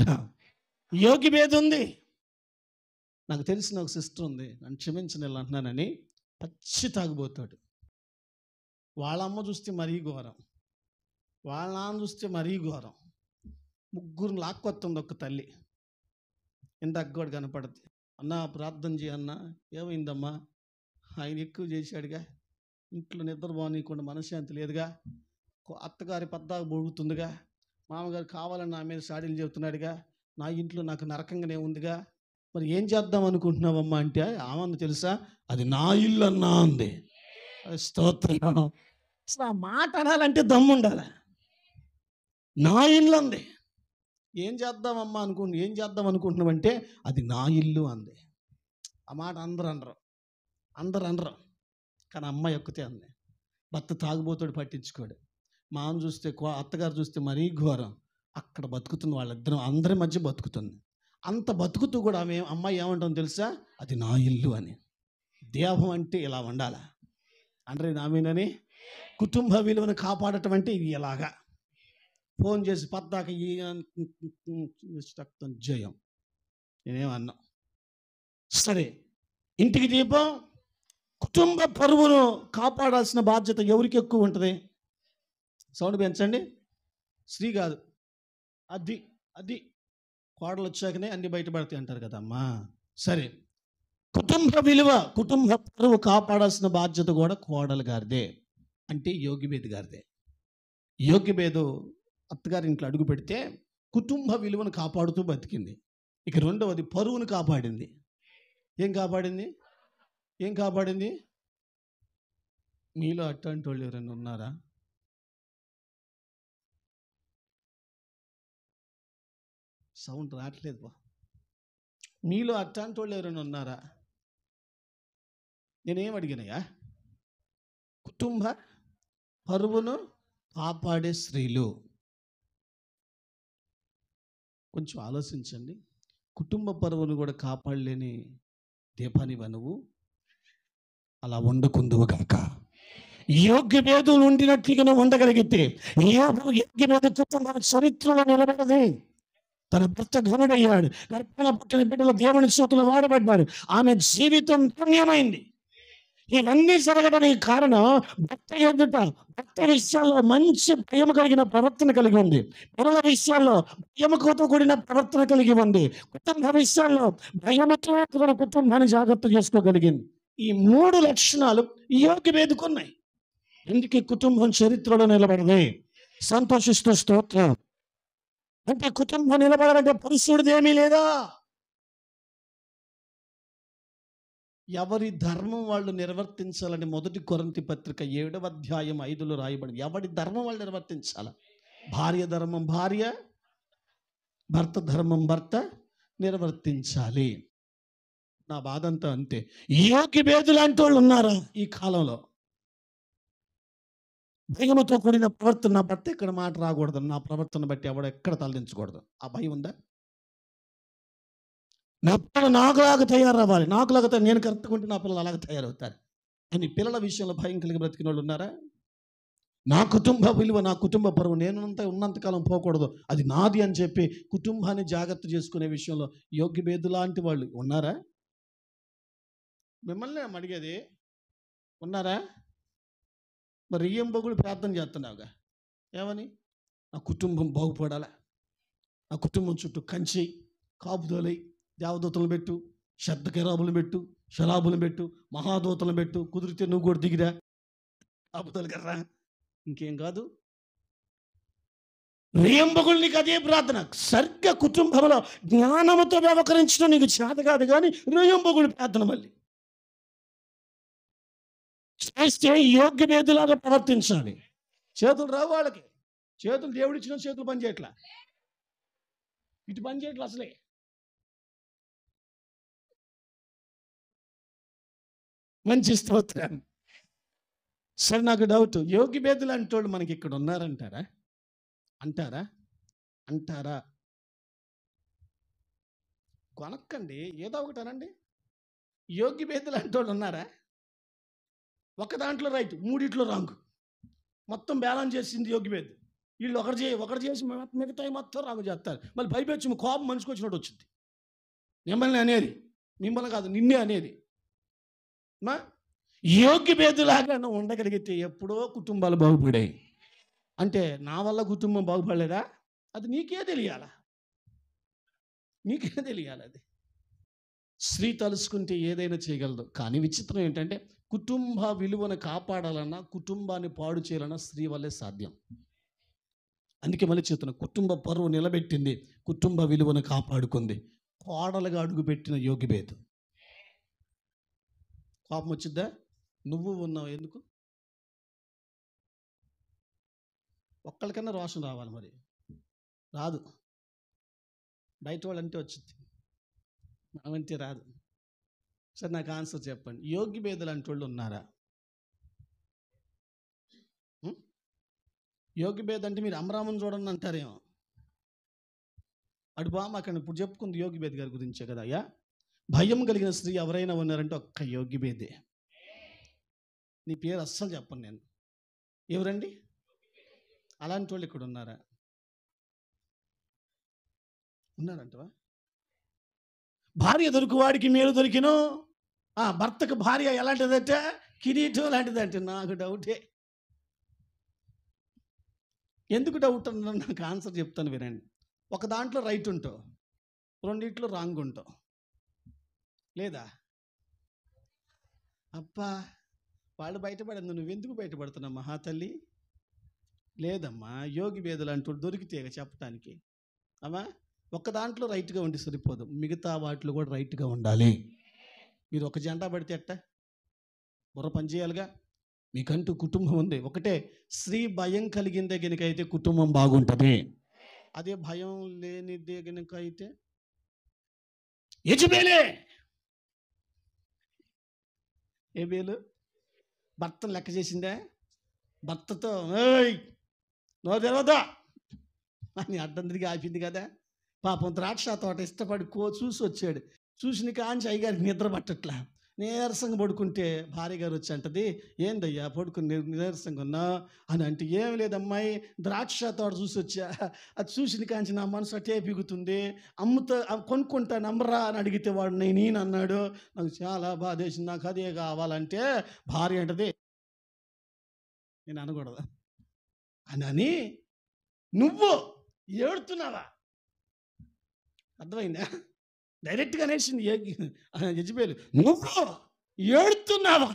Speaker 1: యోగి భేద ఉంది. నాకు తెలిసిన ఒక సిస్టర్ ఉంది, నన్ను క్షమించని అంటున్నానని, పచ్చి తాగుబోతాడు. వాళ్ళ అమ్మ చూస్తే మరీ ఘోరం, వాళ్ళ నాన్న చూస్తే మరీ ఘోరం. ముగ్గురు లాక్కొస్తుంది ఒక తల్లి. ఇంత అగ్గోడు కనపడద్ది. అన్న ప్రార్థన చేయన్న. ఏమైందమ్మా? ఆయన ఎక్కువ చేశాడుగా, ఇంట్లో నిద్ర పోనీయకుండా మనశ్శాంతి లేదుగా, అత్తగారి పద్దాకు బొడుగుతుందిగా, మామగారు కావాలని నా మీద సాడీలు చెబుతున్నాడుగా, నా ఇంట్లో నాకు నరకంగానే ఉందిగా, మరి ఏం చేద్దాం అనుకుంటున్నావమ్మా అంటే, ఆమె తెలుసా, అది నా ఇల్లు అన్నా ఉంది. స్తోత్రం. అసలు ఆ మాట అనాలంటే దమ్ము ఉండాలి. నా ఇల్లు అంది. ఏం చేద్దాం అనుకుంటున్నామంటే అది నా ఇల్లు అంది. ఆ మాట అందరూ అనరు, కానీ అమ్మాయి ఒక్కతే అంది. భర్త తాగుబోతాడు, పట్టించుకోడు. మామ చూస్తే, అత్తగారు చూస్తే మరీ ఘోరం. అక్కడ బతుకుతుంది, వాళ్ళిద్దరం అందరి మధ్య బతుకుతుంది. అంత బతుకుతూ కూడా అమ్మాయి ఏమంటాం తెలుసా, అది నా ఇల్లు అని. దేహం అంటే ఇలా ఉండాలి అంటే నామేనని. కుటుంబ విలువను కాపాడటం అంటే ఇది ఎలాగా. ఫోన్ చేసి పద్దాక జయం. నేనేమన్నా సరే, ఇంటికి దీపం. కుటుంబ పరువును కాపాడాల్సిన బాధ్యత ఎవరికి ఎక్కువ ఉంటుంది? సౌండ్ పెంచండి. స్త్రీ కాదు, అది కోడలు వచ్చాకనే అన్ని బయటపడతాయి అంటారు కదమ్మా. సరే, కుటుంబ విలువ, కుటుంబ పరువు కాపాడాల్సిన బాధ్యత కూడా కోడలు గారిదే, అంటే యోగిబేది గారిదే. యోగిబేదు అత్తగారి ఇంట్లో అడుగు పెడితే కుటుంబ విలువను కాపాడుతూ బతికింది. ఇక రెండవది పరువును కాపాడింది. ఏం కాపాడింది? మీలో అట్లాంటి వాళ్ళు ఎవరైనా ఉన్నారా? సౌండ్ రావట్లేదు బా. మీలో అట్లాంటి వాళ్ళు ఎవరైనా ఉన్నారా? నేనేం అడిగినాయా? కుటుంబ పరువును కాపాడే స్త్రీలు. కొంచెం ఆలోచించండి. కుటుంబ పరువును కూడా కాపాడలేని దీపానివా నువ్వు? అలా ఉండకుందువు కాక. యోగ్యభేదం ఉండినట్లుగా నువ్వు ఉండగలిగితే యోగ్యభేద కుటుంబం చరిత్రలో నిలబడది. తన భర్త ఘనుడయ్యాడు, గర్భాన పుట్టిన బిడ్డలు దేవుని చేతులు వాడబడ్డారు, ఆమె జీవితం ధన్యమైంది. ఇవన్నీ జరగడానికి కారణం భర్త విషయాల్లో మంచి భయం కలిగిన ప్రవర్తన కలిగి ఉంది, పిల్లల విషయాల్లో భయముతో కూడిన ప్రవర్తన కలిగి ఉంది, కుటుంబ విషయాల్లో భయముతో కూడిన కుటుంబాన్ని జాగ్రత్త చేసుకోగలిగింది. ఈ 3 లక్షణాలు యోగ్యభేదుకున్నాయి. ఎందుకు కుటుంబం చరిత్రలో నిలబడది? సంతోషిస్తూ స్తోత్రం. అంటే కుటుంబం నిలబడాలంటే పురుషుడిది ఏమీ లేదా? ఎవరి ధర్మం వాళ్ళు నిర్వర్తించాలని 1 కొరింథీ పత్రిక 7వ అధ్యాయం 5లో రాయబడింది. ఎవరి ధర్మం వాళ్ళు నిర్వర్తించాల. భార్య ధర్మం భార్య, భర్త ధర్మం భర్త నిర్వర్తించాలి. నా బాధ అంతా అంతే. యోగ్యభేదు లాంటి వాళ్ళు ఉన్నారా ఈ కాలంలో? భయముతో కూడిన ప్రవర్తన, నా భర్త ఎక్కడ మాట రాకూడదు, నా ప్రవర్తన బట్టి ఎవడ ఎక్కడ తలదించకూడదు, ఆ భయం ఉందా? నా పిల్లలు నాకులాగా తయారవ్వాలి, నాకులాగా నేను కరెక్ట్గా ఉంటే నా పిల్లలు అలాగే తయారవుతారు అని పిల్లల విషయంలో భయం కలిగి బ్రతికిన వాళ్ళు ఉన్నారా? నా కుటుంబ విలువ, నా కుటుంబ పరువు ఉన్నంతకాలం పోకూడదు, అది నాది అని చెప్పి కుటుంబాన్ని జాగ్రత్త చేసుకునే విషయంలో యోగ్యభేదు లాంటి వాళ్ళు ఉన్నారా? మిమ్మల్ని అడిగేది, ఉన్నారా? మరి ఏం బొగులు ప్రార్థన చేస్తున్నావుగా, ఏమని? ఆ కుటుంబం బాగుపడాలా, ఆ కుటుంబం చుట్టూ కంచి కాపుదోలై, దేవదూతలను పెట్టు, శబ్దకెరాబులను పెట్టు, శరాబులను పెట్టు, మహాదూతలను పెట్టు, కుదిరితే నువ్వు కూడా దిగిరా, కాపుదలు కర్రా, ఇంకేం కాదు. రేంబగులు నీకు అదే ప్రార్థన. సరిగ్గా కుటుంబంలో జ్ఞానముతో వ్యవహరించడం నీకు చేత కాదు, కానీ రేంబగులు ప్రార్థన మళ్ళీ చేస్తే యోగ్యవేదిలాగా ప్రవర్తించాలి. చేతులు రావు వాళ్ళకి, చేతులు దేవుడిచ్చిన చేతులు పని చేయట్లా, ఇటు పని చేయట్లా అసలే. మంచి స్తోత్రం. సరే, నాకు డౌట్, యోగ్యవేదులు అంటోళ్ళు మనకి ఇక్కడ ఉన్నారంటారా? అంటారా? కొనక్కండి, ఏదో ఒకటి అనండి. యోగ్యవేదులు అంటోళ్ళు ఉన్నారా? ఒక దాంట్లో రైట్, మూడిట్లో రాంగ్, మొత్తం బ్యాలెన్స్ చేసింది యోగ్యవేది. వీళ్ళు ఒకటి చేసి మిగతా మొత్తం రాంగ్ చేస్తారు. మళ్ళీ భయపెచ్చి కోపం మనిషికి వచ్చినట్టు వచ్చింది. మిమ్మల్ని అనేది, మిమ్మల్ని కాదు నిన్నే అనేది. మా యోగ్యవేదులాగా నువ్వు ఉండగలిగితే ఎప్పుడో కుటుంబాలు బాగుపడాయి. అంటే నా వల్ల కుటుంబం బాగుపడలేదా? అది నీకే తెలియాలా, అది. స్త్రీ తలుసుకుంటే ఏదైనా చేయగలదు. కానీ విచిత్రం ఏంటంటే, కుటుంబ విలువను కాపాడాలన్నా, కుటుంబాన్ని పాడు చేయాలన్నా స్త్రీ వల్లే సాధ్యం. అందుకే మళ్ళీ చెప్తున్నా, కుటుంబ పరువు నిలబెట్టింది, కుటుంబ విలువను కాపాడుకుంది, కోడలుగా అడుగుపెట్టిన యోగ్యభేదం. కోపం వచ్చిద్దా? నువ్వు ఉన్నావు ఎందుకు? ఒక్కరికన్నా రోషం రావాలి, మరి రాదు. బయట వాళ్ళంటే వచ్చింది, మనమంటే రాదు. సరే, నాకు ఆన్సర్ చెప్పండి. యోగ్యభేదలు అంటే వాళ్ళు ఉన్నారా? యోగ్యభేద అంటే మీరు అమరామని చూడండి అంటారేమో. అటు బామాకండి, ఇప్పుడు చెప్పుకుంది యోగ్యభేద గారి గురించే కదా అయ్యా. భయం కలిగిన స్త్రీ ఎవరైనా ఉన్నారంటే ఒక్క యోగ్యభేదే. నీ పేరు అస్సలు చెప్పను నేను. ఎవరండి అలాంటి వాళ్ళు? ఇక్కడ ఉన్నారా? ఉన్నారంటవా? భార్య దొరుకువాడికి మేలు దొరికిను, భర్తకు భార్య ఎలాంటిదంటే కిరీటం లాంటిదంటే. నాకు డౌటే. ఎందుకు డౌట్ అన్నా నాకు ఆన్సర్ చెప్తాను, వినండి. ఒక దాంట్లో రైట్ ఉంటావు, రెండిట్లో రాంగ్ ఉంటావు, లేదా? అబ్బా, వాళ్ళు బయటపడింది, నువ్వెందుకు బయటపడుతున్నావు మహాతల్లి? లేదమ్మా, యోగ్యభేదలు అంటూ దొరికితే చెప్పటానికి. అమ్మా, ఒక దాంట్లో రైట్గా ఉండి సరిపోదు, మిగతా వాటిలో కూడా రైట్గా ఉండాలి. మీరు ఒక జెండా పడితే ఎట్ట? బుర్ర పని చేయాలిగా. మీకంటూ కుటుంబం ఉంది. ఒకటే, స్త్రీ భయం కలిగిందే గనుక అయితే కుటుంబం బాగుంటుంది. అదే భయం లేనిదే గనుక అయితే యెజబెలే. ఏబేలు భర్తను లెక్క చేసిందే, భర్తతో నో తెరవదా అని అడ్డం తిరిగి ఆపింది కదా. పాపం ద్రాక్ష తోట ఇష్టపడి చూసి వచ్చాడు. చూసిన కాంచి అయ్యగారికి నిద్ర పట్టట్లా, నీరసంగా పడుకుంటే భార్య గారు వచ్చి అంటది, ఏందయ్యా పడుకుని నీరసంగా ఉన్నా అని. అంటే ఏం లేదమ్మాయి, ద్రాక్ష తోట చూసి వచ్చా, అది చూసిన కాంచి నా మనసు అటే బిగుతుంది, కొనుక్కుంటా నమ్మరా అని అడిగితే వాడు నేను అన్నాడు. నాకు చాలా బాధ వేసింది, నాకు అదే కావాలంటే భార్య అంటది, నేను అనకూడదు అని నువ్వు ఏడుతున్నావా? అర్థమైందా? డైరెక్ట్గా అనేసింది యెజబెలు, నువ్వు ఏడుతున్నావా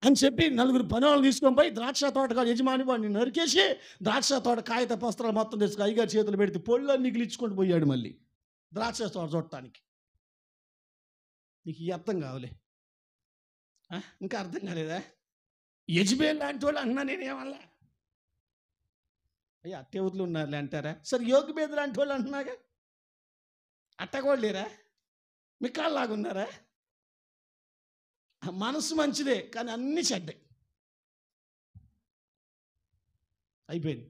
Speaker 1: అని చెప్పి నలుగురు పనులు తీసుకొని పోయి ద్రాక్ష తోట యజమాని వాడిని నరికేసి ద్రాక్ష తోట కాగిత పస్త్రాలు మొత్తం తీసుకు అయ్యగారి చేతులు పెడితే పొళ్ళని నిగిలించుకొని పోయాడు మళ్ళీ ద్రాక్ష తోట చూడటానికి. నీకు ఈ అర్థం కావలే? ఇంకా అర్థం కాలేదా? యెజబెలు లాంటి వాళ్ళు అన్నా నేనేమల్లా, అయ్యా అట్టేవతులు ఉన్నారులే అంటారా? సరే, యోగ్యభేద లాంటి వాళ్ళు అంటున్నాగా, అట్టగోళ్ళు లేరా? మిక్కాళ్ళలాగా ఉన్నారా? మనసు మంచిదే కానీ అన్నీ చెడ్డాయి. అయిపోయింది.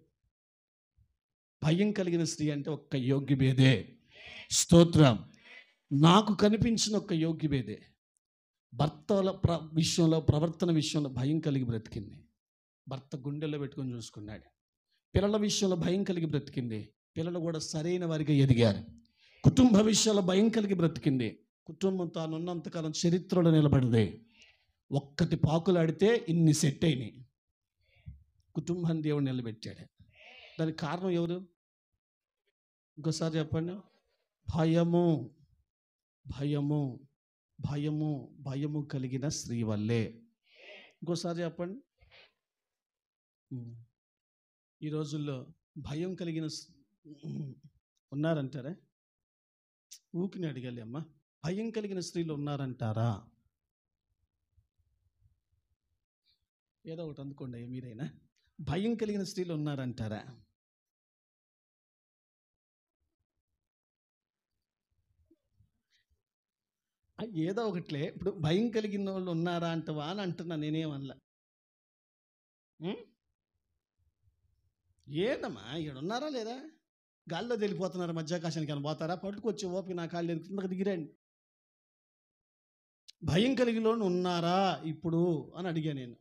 Speaker 1: భయం కలిగిన స్త్రీ అంటే ఒక్క యోగ్యభేదే. స్తోత్రం. నాకు కనిపించిన ఒక్క యోగ్యభేదే. భర్తల విషయంలో, ప్రవర్తన విషయంలో భయం కలిగి బ్రతికింది. భర్త గుండెల్లో పెట్టుకొని చూసుకున్నాడు. పిల్లల విషయంలో భయం కలిగి బ్రతికింది. పిల్లలు కూడా సరైన వారిగా ఎదిగారు. కుటుంబ విషయాల్లో భయం కలిగి బ్రతికింది. కుటుంబం తానున్నంతకాలం చరిత్రలో నిలబడింది. ఒక్కటి పాకులాడితే ఇన్ని సెట్ అయినాయి. కుటుంబాన్ని దేవుడు నిలబెట్టాడు. దానికి కారణం ఎవరు? ఇంకోసారి చెప్పండి. భయము భయము భయము భయము కలిగిన స్త్రీ వల్లే. ఇంకోసారి చెప్పండి. ఈ రోజుల్లో భయం కలిగిన ఉన్నారంటారా? ఊకిని అడగాలి అమ్మా. భయం కలిగిన స్త్రీలు ఉన్నారంటారా? ఏదో ఒకటి అందుకోండి అయ్యా మీరైనా. భయం కలిగిన స్త్రీలు ఉన్నారంటారా? ఏదో ఒకట్లే. ఇప్పుడు భయం కలిగిన వాళ్ళు ఉన్నారా అంటవా అని అంటున్నా, నేనేమనలా. ఏందమ్మా ఇక్కడ ఉన్నారా లేదా? గాల్లో తెలిపోతున్నారు, మధ్యాకాశానికి అని పోతారా? పట్టుకొచ్చి ఓపిక నా కాళ్ళు కిందకి దిగిరండి. భయం కలిగిన వాళ్ళు ఉన్నారా ఇప్పుడు అని అడిగా నేను.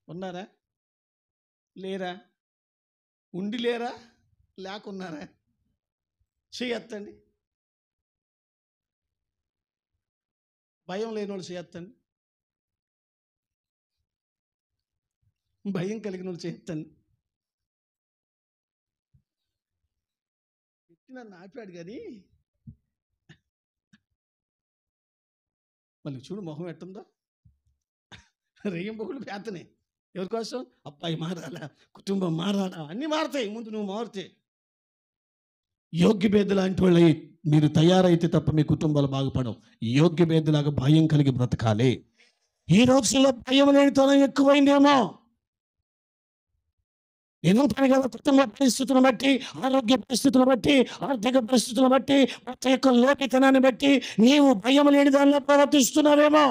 Speaker 1: ఉన్నారా? లేరా? ఉండి లేరా? లేకున్నారా? చేయొత్తండి. భయం లేని వాళ్ళు చేయొత్తండి. భయం కలిగిన వాళ్ళు చేయొత్తండి. నన్ను ఆపాడు కానీ మళ్ళీ చూడు మొహం ఎట్టుందో. రెయ్యంబొగులు పేతనే. ఎవరి కోసం? అబ్బాయి మారాలా, కుటుంబం మారాలా, అన్నీ మారుతాయి ముందు నువ్వు మారితే. యోగ్యభేద లాంటి వాళ్ళు మీరు తయారైతే తప్ప మీ కుటుంబాలు బాగుపడవు. యోగ్యభేదలాగా భయం కలిగి బ్రతకాలి. ఈ రోజుల్లో భయం లేనితనం ఎక్కువైందేమో. ఏదో కదా, కుటుంబ పరిస్థితులను బట్టి, ఆరోగ్య పరిస్థితులను బట్టి, ఆర్థిక పరిస్థితులను బట్టి, ప్రతి ఒక్క లోకితనాన్ని బట్టి నీవు భయం లేని దానిలో ప్రవర్తిస్తున్నావేమో.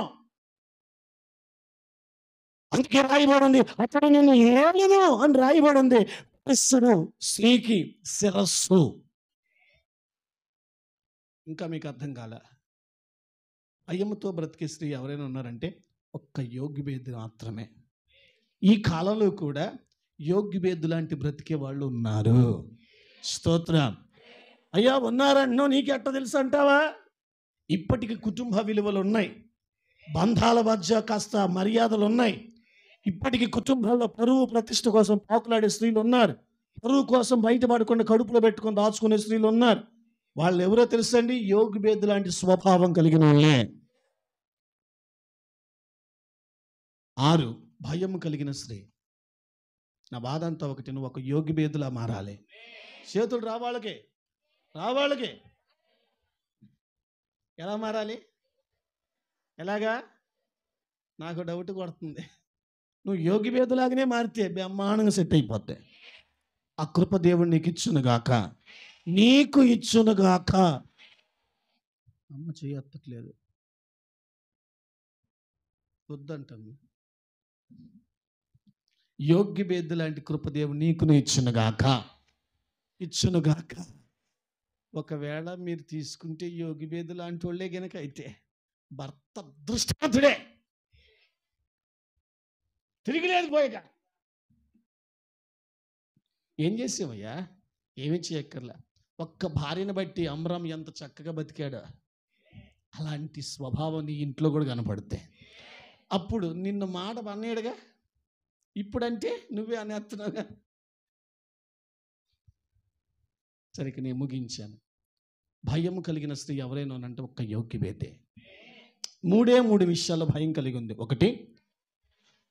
Speaker 1: అందుకే రాయబడింది, అతడు నిన్ను ఏలను అని రాయబడింది. స్త్రీకి శిరస్సు. ఇంకా మీకు అర్థం కాల? భయముతో బ్రతికే స్త్రీ ఎవరైనా ఉన్నారంటే ఒక్క యోగ్యభేది మాత్రమే. ఈ కాలంలో కూడా యోగ్యభేదు లాంటి బ్రతికే వాళ్ళు ఉన్నారు. స్తోత్రం. అయ్యా ఉన్నారన్నో నీకెట్ట తెలుసు అంటావా? ఇప్పటికి కుటుంబ విలువలు ఉన్నాయి, బంధాల మధ్య కాస్త మర్యాదలు ఉన్నాయి. ఇప్పటికి కుటుంబాల్లో పరువు ప్రతిష్ట కోసం పాకులాడే స్త్రీలు ఉన్నారు. పరువు కోసం బయటపడకుండా కడుపులో పెట్టుకొని దాచుకునే స్త్రీలు ఉన్నారు. వాళ్ళు ఎవరో తెలుసండి? యోగ్యభేదు లాంటి స్వభావం కలిగిన వాళ్ళే. 6 భయం కలిగిన స్త్రీ. నా బాధ అంతా ఒకటి, నువ్వు ఒక యోగ్యభేదులా మారాలి. చేతులు రావాళ్ళకే. ఎలా మారాలి? ఎలాగా? నాకు డౌట్ కొడుతుంది. నువ్వు యోగ్యభేదులాగానే మారితే బ్రహ్మాండంగా సెట్ అయిపోతాయి. ఆ కృప దేవుడు నీకు ఇచ్చునుగాక, నీకు ఇచ్చునుగాక. అమ్మ చేయట్లేదు, వద్దంటాను. యోగ్యభేదు లాంటి కృప దేవుడు నీకును ఇచ్చునుగాక. ఒకవేళ మీరు తీసుకుంటే యోగ్యభేదు లాంటి వాళ్ళే గనక అయితే భర్త దృష్టాంతుడే, తిరిగిలేదు పోయాక. ఏం చేసావయ్యా? ఏమీ చేయక్కర్లే. ఒక్క భార్యను బట్టి అమ్రాం ఎంత చక్కగా బతికాడో అలాంటి స్వభావం నీ ఇంట్లో కూడా కనపడితే అప్పుడు నిన్ను మాట అన్నాడుగా, ఇప్పుడంటే నువ్వే అనేస్తున్నావుగా. సరిగ్గా నేను ముగించాను. భయం కలిగిన స్త్రీ ఎవరైనా అంటే ఒక్క యోగ్యభేదే. 3 విషయాల్లో భయం కలిగి ఉంది. 1,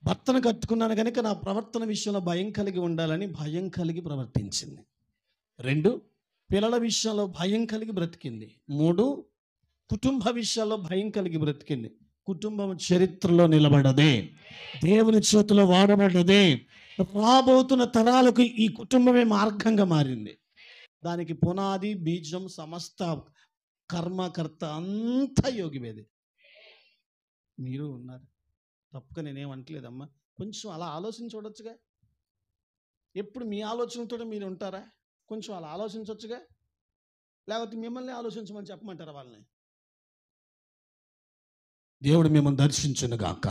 Speaker 1: భర్తను కట్టుకున్నాను కనుక నా ప్రవర్తన విషయంలో భయం కలిగి ఉండాలని భయం కలిగి ప్రవర్తించింది. 2, పిల్లల విషయంలో భయం కలిగి బ్రతికింది. 3, కుటుంబ విషయాల్లో భయం కలిగి బ్రతికింది. కుటుంబం చరిత్రలో నిలబడదే, దేవుని చేతిలో వాడబడ్డదే. రాబోతున్న తరాలకు ఈ కుటుంబమే మార్గంగా మారింది. దానికి పునాది, బీజం, సమస్త కర్మకర్త అంతా యోగివేదే. మీరు ఉన్నారు, తప్పుగా నేనేమంటలేదమ్మా. కొంచెం అలా ఆలోచించి చూడొచ్చుగా. ఎప్పుడు మీ ఆలోచనతో మీరు ఉంటారా? కొంచెం అలా ఆలోచించవచ్చుగా. లేకపోతే మిమ్మల్ని ఆలోచించమని చెప్పమంటారా వాళ్ళని? దేవుడు మిమ్మల్ని దర్శించును గాక.